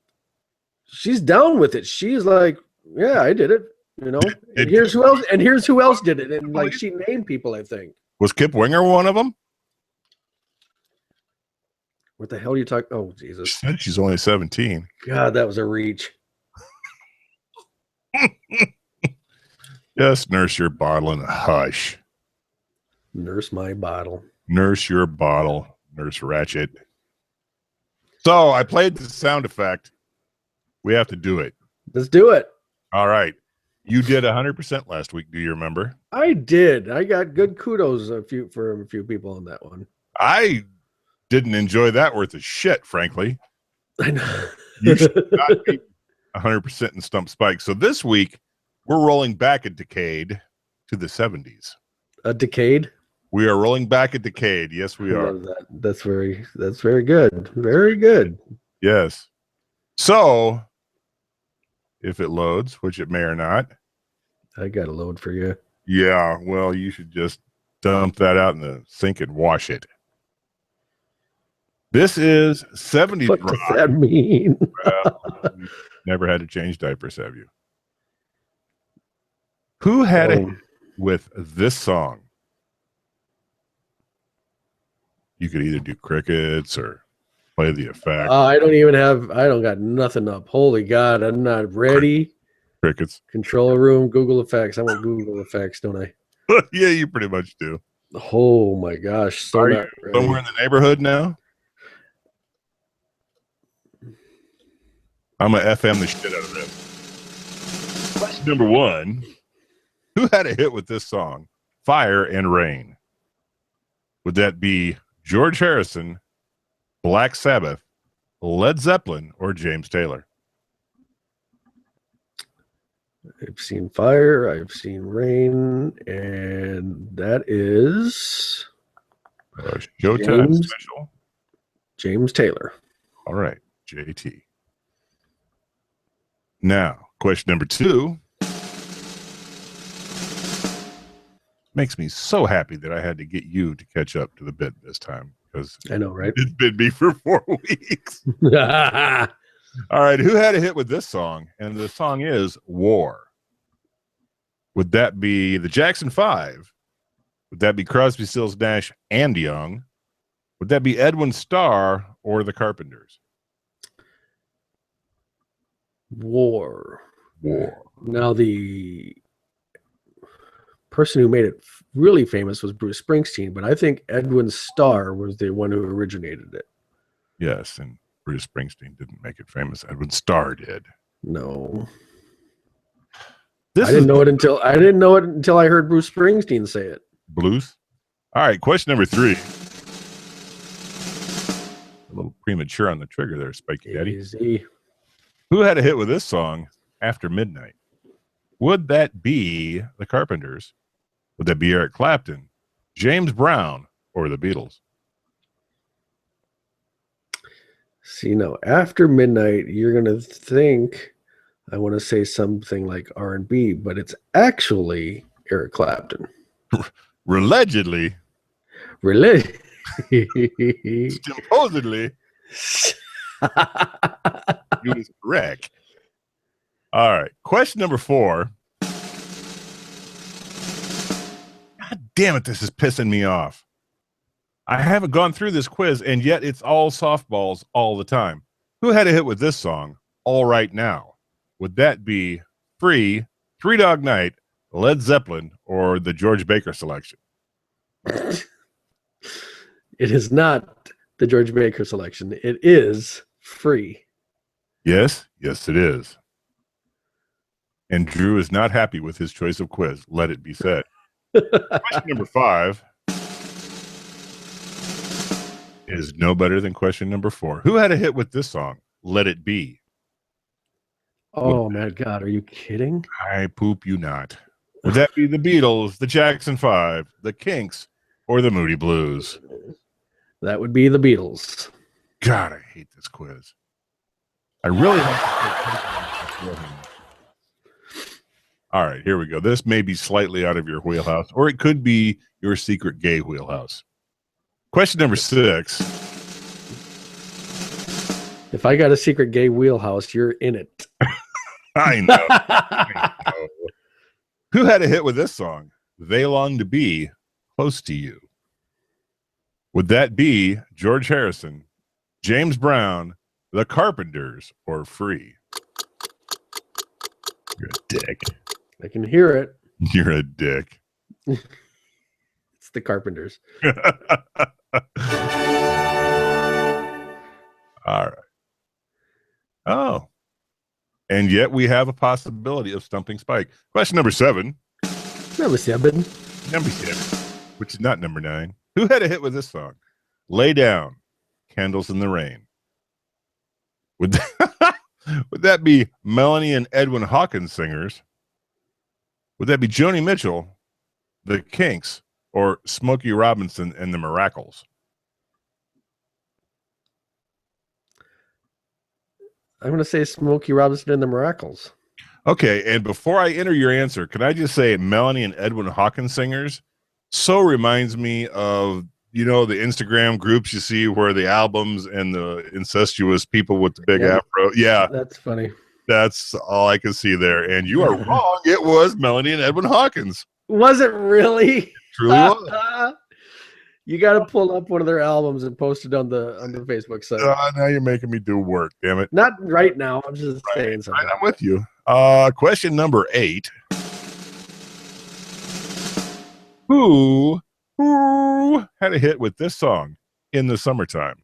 C: down with it. She's like, yeah, I did it. You know, and here's who else. And here's who else did it. And like she named people, I think.
D: Was Kip Winger one of them?
C: What the hell are you talking? Oh, Jesus.
D: She said she's only 17.
C: God, that was a reach.
D: Just nurse your bottle and hush.
C: Nurse my bottle.
D: Nurse your bottle. Nurse Ratchet. So I played the sound effect. We have to do it.
C: Let's do it.
D: All right. You did 100% last week. Do you remember?
C: I did. I got good kudos from a few people on that one.
D: I didn't enjoy that worth of shit, frankly.
C: I know.
D: You should not be 100% in Stump Spike. So this week, we're rolling back a decade to the 70s.
C: A decade?
D: We are rolling back a decade. Yes, we are.
C: That. That's very good. Very good.
D: Yes. So, if it loads, which it may or not.
C: I got a load for you.
D: Yeah, well, you should just dump that out in the sink and wash it. This is 70s
C: What
D: rock.
C: does that mean?
D: Well, you've never had to change diapers, have you? Who had a hit with this song? You could either do crickets or play the effect.
C: I don't got nothing up. Holy God, I'm not ready.
D: Crickets.
C: Control room, Google Effects. I want Google Effects, don't I?
D: Yeah, you pretty much do.
C: Oh my gosh. So
D: Are
C: not
D: you
C: ready.
D: somewhere in the neighborhood now? I'm going to FM the shit out of this. Question number 1. Who had a hit with this song? Fire and Rain. Would that be George Harrison, Black Sabbath, Led Zeppelin, or James Taylor?
C: I've seen Fire, I've seen Rain, and that is
D: Showtime
C: James-
D: special.
C: James Taylor.
D: All right, JT. Now, question number 2. Makes me so happy that I had to get you to catch up to the bit this time because
C: I know, right?
D: it's been me for 4 weeks. All right, who had a hit with this song? And the song is War. Would that be the Jackson 5? Would that be Crosby, Stills, Nash, and Young? Would that be Edwin Starr or the Carpenters?
C: War.
D: War.
C: Now, the person who made it really famous was Bruce Springsteen, but I think Edwin Starr was the one who originated it.
D: Yes, and Bruce Springsteen didn't make it famous. Edwin Starr did.
C: No.
D: This
C: I didn't know it until I heard Bruce Springsteen say it.
D: Blues. All right, question number 3. A little premature on the trigger there, Spiky Daddy.
C: Easy.
D: Who had a hit with this song after midnight? Would that be the Carpenters? Would that be Eric Clapton, James Brown, or the Beatles?
C: See, now after midnight, you're gonna think I want to say something like R&B, but it's actually Eric Clapton.
D: Allegedly.
C: Really?
D: Supposedly. You was correct. All right. Question number 4. God damn it, this is pissing me off. I haven't gone through this quiz, and yet it's all softballs all the time. Who had a hit with this song, All Right Now? Would that be Free, Three Dog Night, Led Zeppelin, or the George Baker selection?
C: It is not the George Baker selection. It is Free.
D: Yes, yes, it is. And Drew is not happy with his choice of quiz. Let it be said. Question number 5 is no better than question number 4. Who had a hit with this song? Let It Be.
C: Oh my God, are you kidding?
D: I poop you not. Would that be the Beatles, the Jackson 5, the Kinks, or the Moody Blues?
C: That would be the Beatles.
D: God, I hate this quiz. I really All right, here we go. This may be slightly out of your wheelhouse, or it could be your secret gay wheelhouse. Question number 6.
C: If I got a secret gay wheelhouse, you're in it.
D: I know. I know. Who had a hit with this song? They Long to Be Close to You. Would that be George Harrison, James Brown, The Carpenters, or Free? You're a dick.
C: I can hear it.
D: You're a dick.
C: It's the Carpenters.
D: All right. Oh. And yet we have a possibility of stumping Spike. Question number 7.
C: Number 7.
D: Number 7, which is not number 9. Who had a hit with this song? Lay Down, Candles in the Rain. Would that be Melanie and Edwin Hawkins singers? Would that be Joni Mitchell, the Kinks, or Smokey Robinson and the Miracles?
C: I'm going to say Smokey Robinson and the Miracles.
D: Okay, and before I enter your answer, can I just say Melanie and Edwin Hawkins singers so reminds me of, the Instagram groups you see where the albums and the incestuous people with the big afro. Yeah.
C: That's funny.
D: That's all I can see there. And you are wrong. It was Melanie and Edwin Hawkins.
C: Was it really?
D: It truly was.
C: You got to pull up one of their albums and post it on the Facebook site.
D: Now you're making me do work, damn it.
C: Not right now. I'm just saying something.
D: Right, I'm with you. Question number 8. Who had a hit with this song in the summertime?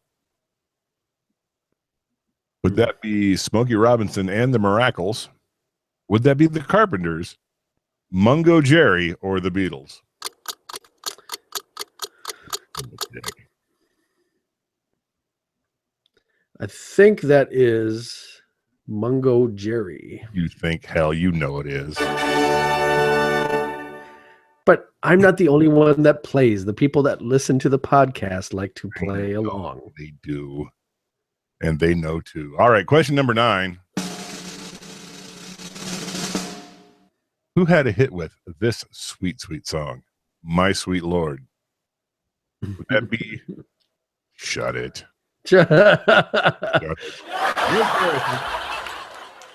D: Would that be Smokey Robinson and the Miracles? Would that be the Carpenters, Mungo Jerry, or the Beatles?
C: I think that is Mungo Jerry.
D: You think, hell, you know it is.
C: But I'm not the only one that plays. The people that listen to the podcast like to play along.
D: They do. And they know too. All right, question number 9. Who had a hit with this sweet, sweet song? My Sweet Lord. Would that be Shut It? Shut It.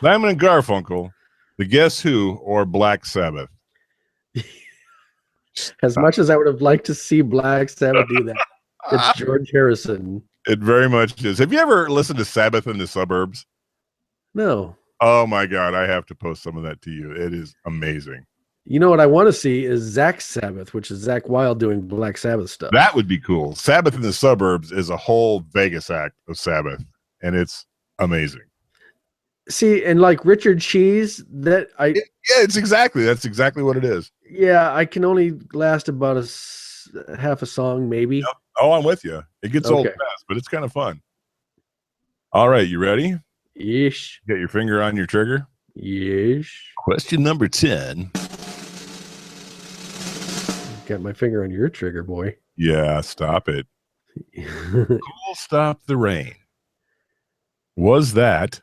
D: Simon and Garfunkel, The Guess Who, or Black Sabbath?
C: As much as I would have liked to see Black Sabbath do that, it's George Harrison.
D: It very much is. Have you ever listened to Sabbath in the Suburbs?
C: No.
D: Oh my God, I have to post some of that to you. It is amazing.
C: You know what I want to see is Zach Sabbath, which is Zach Wilde doing Black Sabbath stuff.
D: That would be cool. Sabbath in the Suburbs is a whole Vegas act of Sabbath, and it's amazing.
C: See, and like Richard Cheese, that's
D: exactly what it is.
C: Yeah, I can only last about half a song, maybe.
D: Yep. Oh, I'm with you. It gets old fast, but it's kind of fun. All right, you ready?
C: Yeesh.
D: Get your finger on your trigger.
C: Yeesh.
D: Question number 10.
C: Got my finger on your trigger, boy.
D: Yeah, stop it. Cool Stop the Rain. Was that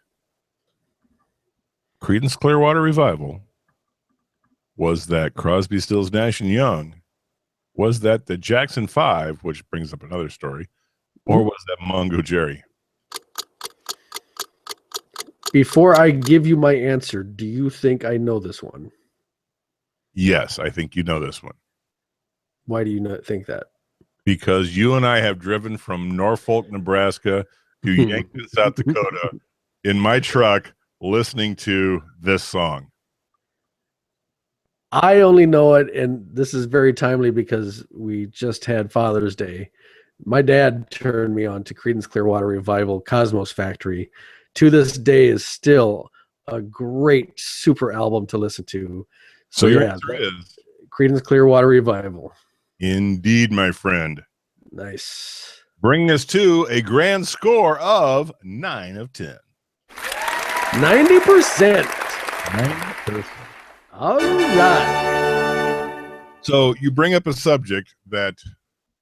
D: Creedence Clearwater Revival? Was that Crosby, Stills, Nash and Young? Was that the Jackson 5, which brings up another story? Or was that Mungo Jerry?
C: Before I give you my answer, do you think I know this one?
D: Yes, I think you know this one.
C: Why do you not think that?
D: Because you and I have driven from Norfolk, Nebraska to Yankton, South Dakota in my truck listening to this song.
C: I only know it, and this is very timely because we just had Father's Day. My dad turned me on to Creedence Clearwater Revival, Cosmos Factory. To this day is still a great super album to listen to.
D: So your answer is
C: Creedence Clearwater Revival.
D: Indeed, my friend.
C: Nice.
D: Bringing us to a grand score of 9 of 10.
C: 90%.
D: 90%.
C: All right.
D: So you bring up a subject that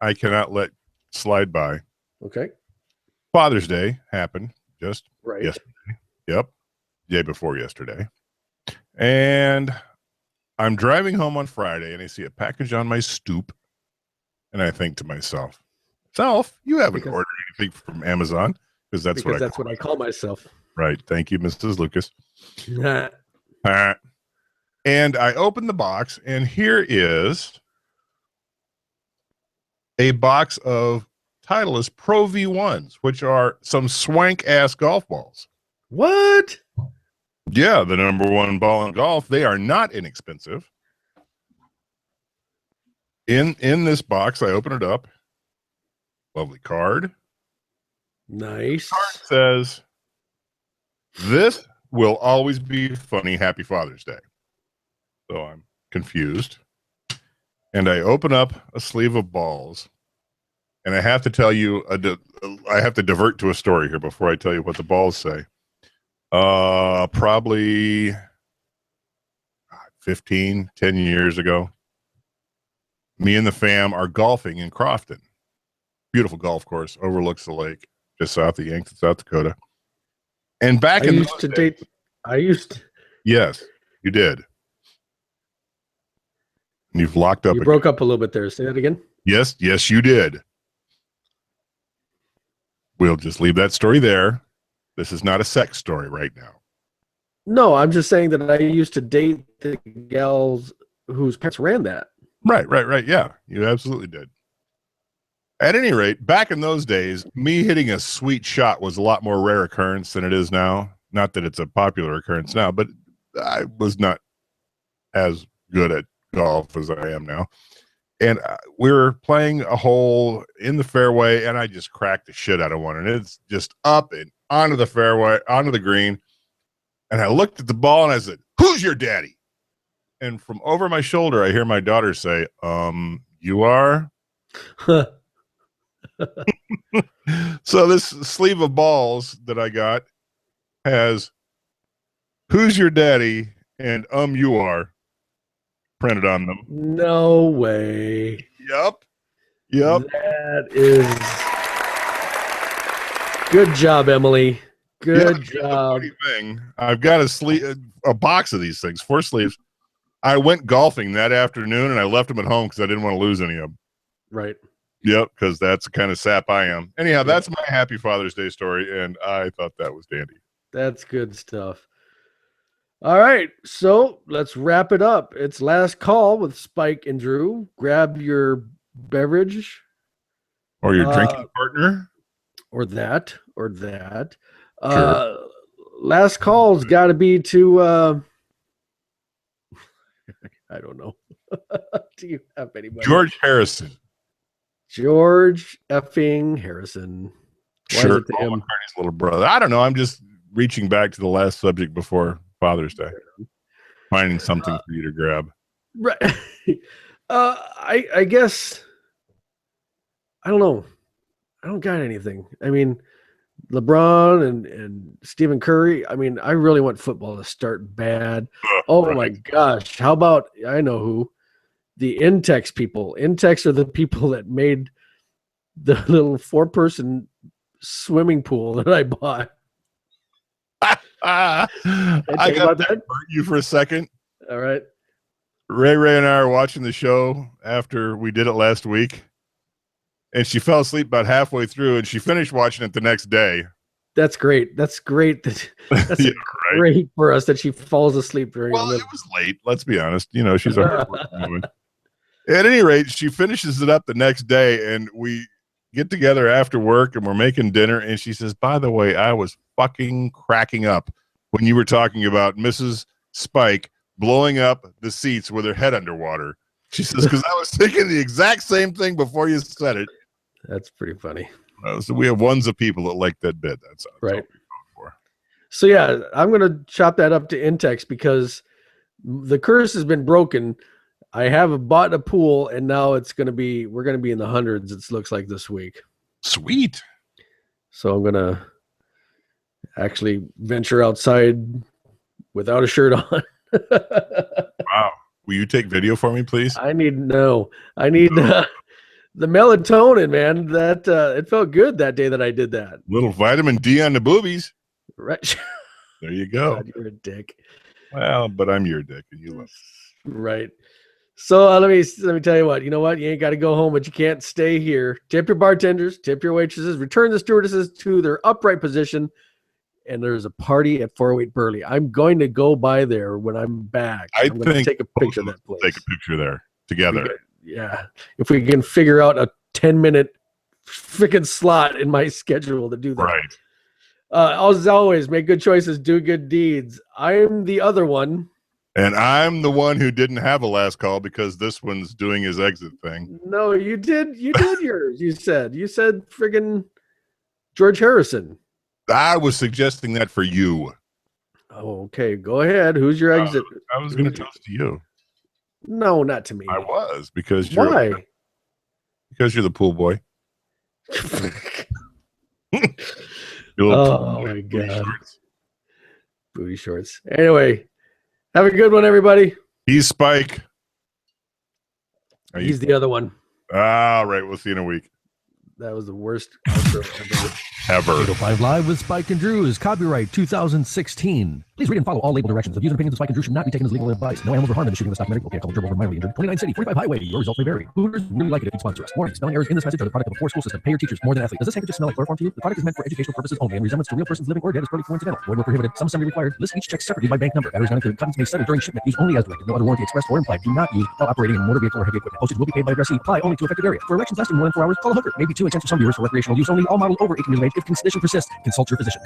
D: I cannot let slide by.
C: Okay.
D: Father's Day happened just
C: right
D: yesterday. Yep. Day before yesterday. And I'm driving home on Friday and I see a package on my stoop. And I think to myself, you haven't ordered anything from Amazon because that's what I
C: call myself.
D: Right. Thank you, Mrs. Lucas. And I open the box, and here is a box of Titleist Pro V1s, which are some swank-ass golf balls.
C: What?
D: Yeah, the number one ball in golf. They are not inexpensive. In this box, I open it up. Lovely card.
C: Nice.
D: The card says, "This will always be funny. Happy Father's Day." So I'm confused. And I open up a sleeve of balls. And I have to tell you, I have to divert to a story here before I tell you what the balls say. Probably 10 years ago, me and the fam are golfing in Crofton. Beautiful golf course, overlooks the lake, just south of Yankton, South Dakota. And back in those days, yes, you did. And you've locked up.
C: You broke up a little bit there. Say that again.
D: Yes, you did. We'll just leave that story there. This is not a sex story right now.
C: No, I'm just saying that I used to date the gals whose parents ran that.
D: Right. Yeah, you absolutely did. At any rate, back in those days, me hitting a sweet shot was a lot more rare occurrence than it is now. Not that it's a popular occurrence now, but I was not as good at golf as I am now. And we were playing a hole in the fairway, and I just cracked the shit out of one. And it's just up and onto the fairway, onto the green. And I looked at the ball, and I said, "Who's your daddy?" And from over my shoulder, I hear my daughter say, "You are?" So this sleeve of balls that I got has "Who's your daddy?" and "You are" printed on them.
C: No way.
D: Yep.
C: That is good job, Emily. Good job.
D: Thing. I've got a box of these things, 4 sleeves. I went golfing that afternoon and I left them at home because I didn't want to lose any of them.
C: Right.
D: Yep, because that's the kind of sap I am. Anyhow, that's my Happy Father's Day story, and I thought that was dandy.
C: That's good stuff. All right, so let's wrap it up. It's last call with Spike and Drew. Grab your beverage.
D: Or your drinking partner.
C: Or that.
D: Sure.
C: Last call's got to be to, I don't know. Do you have anybody?
D: George Harrison.
C: George effing Harrison. Why
D: Sure.
C: is it to him?
D: McCartney's little brother. I don't know. I'm just reaching back to the last subject before Father's Day. Finding something for you to grab.
C: Right. I guess, I don't know. I don't got anything. I mean, LeBron and Stephen Curry. I mean, I really want football to start bad. Oh my gosh. How about, I know who, the Intex people. Intex are the people that made the little 4-person swimming pool that I bought.
D: I got to hurt you for a second.
C: All right.
D: Ray and I are watching the show after we did it last week, and she fell asleep about halfway through, and she finished watching it the next day.
C: That's great. That's great. That's
D: Yeah,
C: great for us that she falls asleep during.
D: Well, it was late. Let's be honest. You know, she's a hard-working woman. At any rate, she finishes it up the next day, and we get together after work, and we're making dinner, and she says, "By the way, I was fucking cracking up when you were talking about Mrs. Spike blowing up the seats with her head underwater." She says, "Because I was thinking the exact same thing before you said it."
C: That's pretty funny.
D: So we have ones of people that like that bit. That's
C: right. So yeah, I'm gonna chop that up to Intex because the curse has been broken. I have bought a pool, and now we're gonna be in the hundreds. It looks like this week.
D: Sweet.
C: So I'm gonna actually venture outside without a shirt on.
D: Wow. Will you take video for me, please?
C: I need the melatonin, man. That it felt good that day that I did that.
D: Little vitamin D on the boobies.
C: Right.
D: There you go.
C: God, you're a dick.
D: Well, but I'm your dick, and you love.
C: Right. So let me tell you what. You know what? You ain't got to go home, but you can't stay here. Tip your bartenders, tip your waitresses, return the stewardesses to their upright position. And there's a party at 408 Burley. I'm going to go by there when I'm back. I'm going to take a picture of that place.
D: Take a picture there together.
C: Yeah. If we can figure out a 10-minute freaking slot in my schedule to do that.
D: Right.
C: As always, make good choices, do good deeds. I'm the other one.
D: And I'm the one who didn't have a last call because this one's doing his exit thing.
C: No, you did yours. You said friggin' George Harrison.
D: I was suggesting that for you.
C: Oh, okay. Go ahead. Who's your exit?
D: I was going to toast to you.
C: No, not to me.
D: I was because
C: Why?
D: Because you're the pool boy.
C: Oh my God. Booty shorts. Anyway, have a good one, everybody.
D: He's Spike.
C: He's the other one.
D: All right. We'll see you in a week.
C: That was the worst outro
D: Ever.
F: 805 Live with Spike and Drew is copyright 2016. Please read and follow all label directions. The views and opinions of Spike and Drew should not be taken as legal advice. No animals were harmed in the shooting of this documentary. Okay, a couple of were mildly injured. 29 city, 45 highway. Your results may vary. Hooters really like it if you sponsor us. Warning, spelling errors in this message are the product of a poor school system. Pay your teachers more than athletes. Does this handkerchief smell like chloroform to you? The product is meant for educational purposes only, and resemblance to real persons living or dead is purely coincidental. Void where prohibited. Some assembly required. List each check separately by bank number. Batteries not included. Contents may settle during shipment. Use only as directed. No other warranty expressed or implied. Do not use while operating in a motor vehicle or heavy equipment. Postage will be paid by addressee. Apply only to affected area. For erections lasting more than 4 hours, call a hooker. May be too intense for some viewers. For recreational use only. All models over 18 years of age. If condition persists, consult your physician.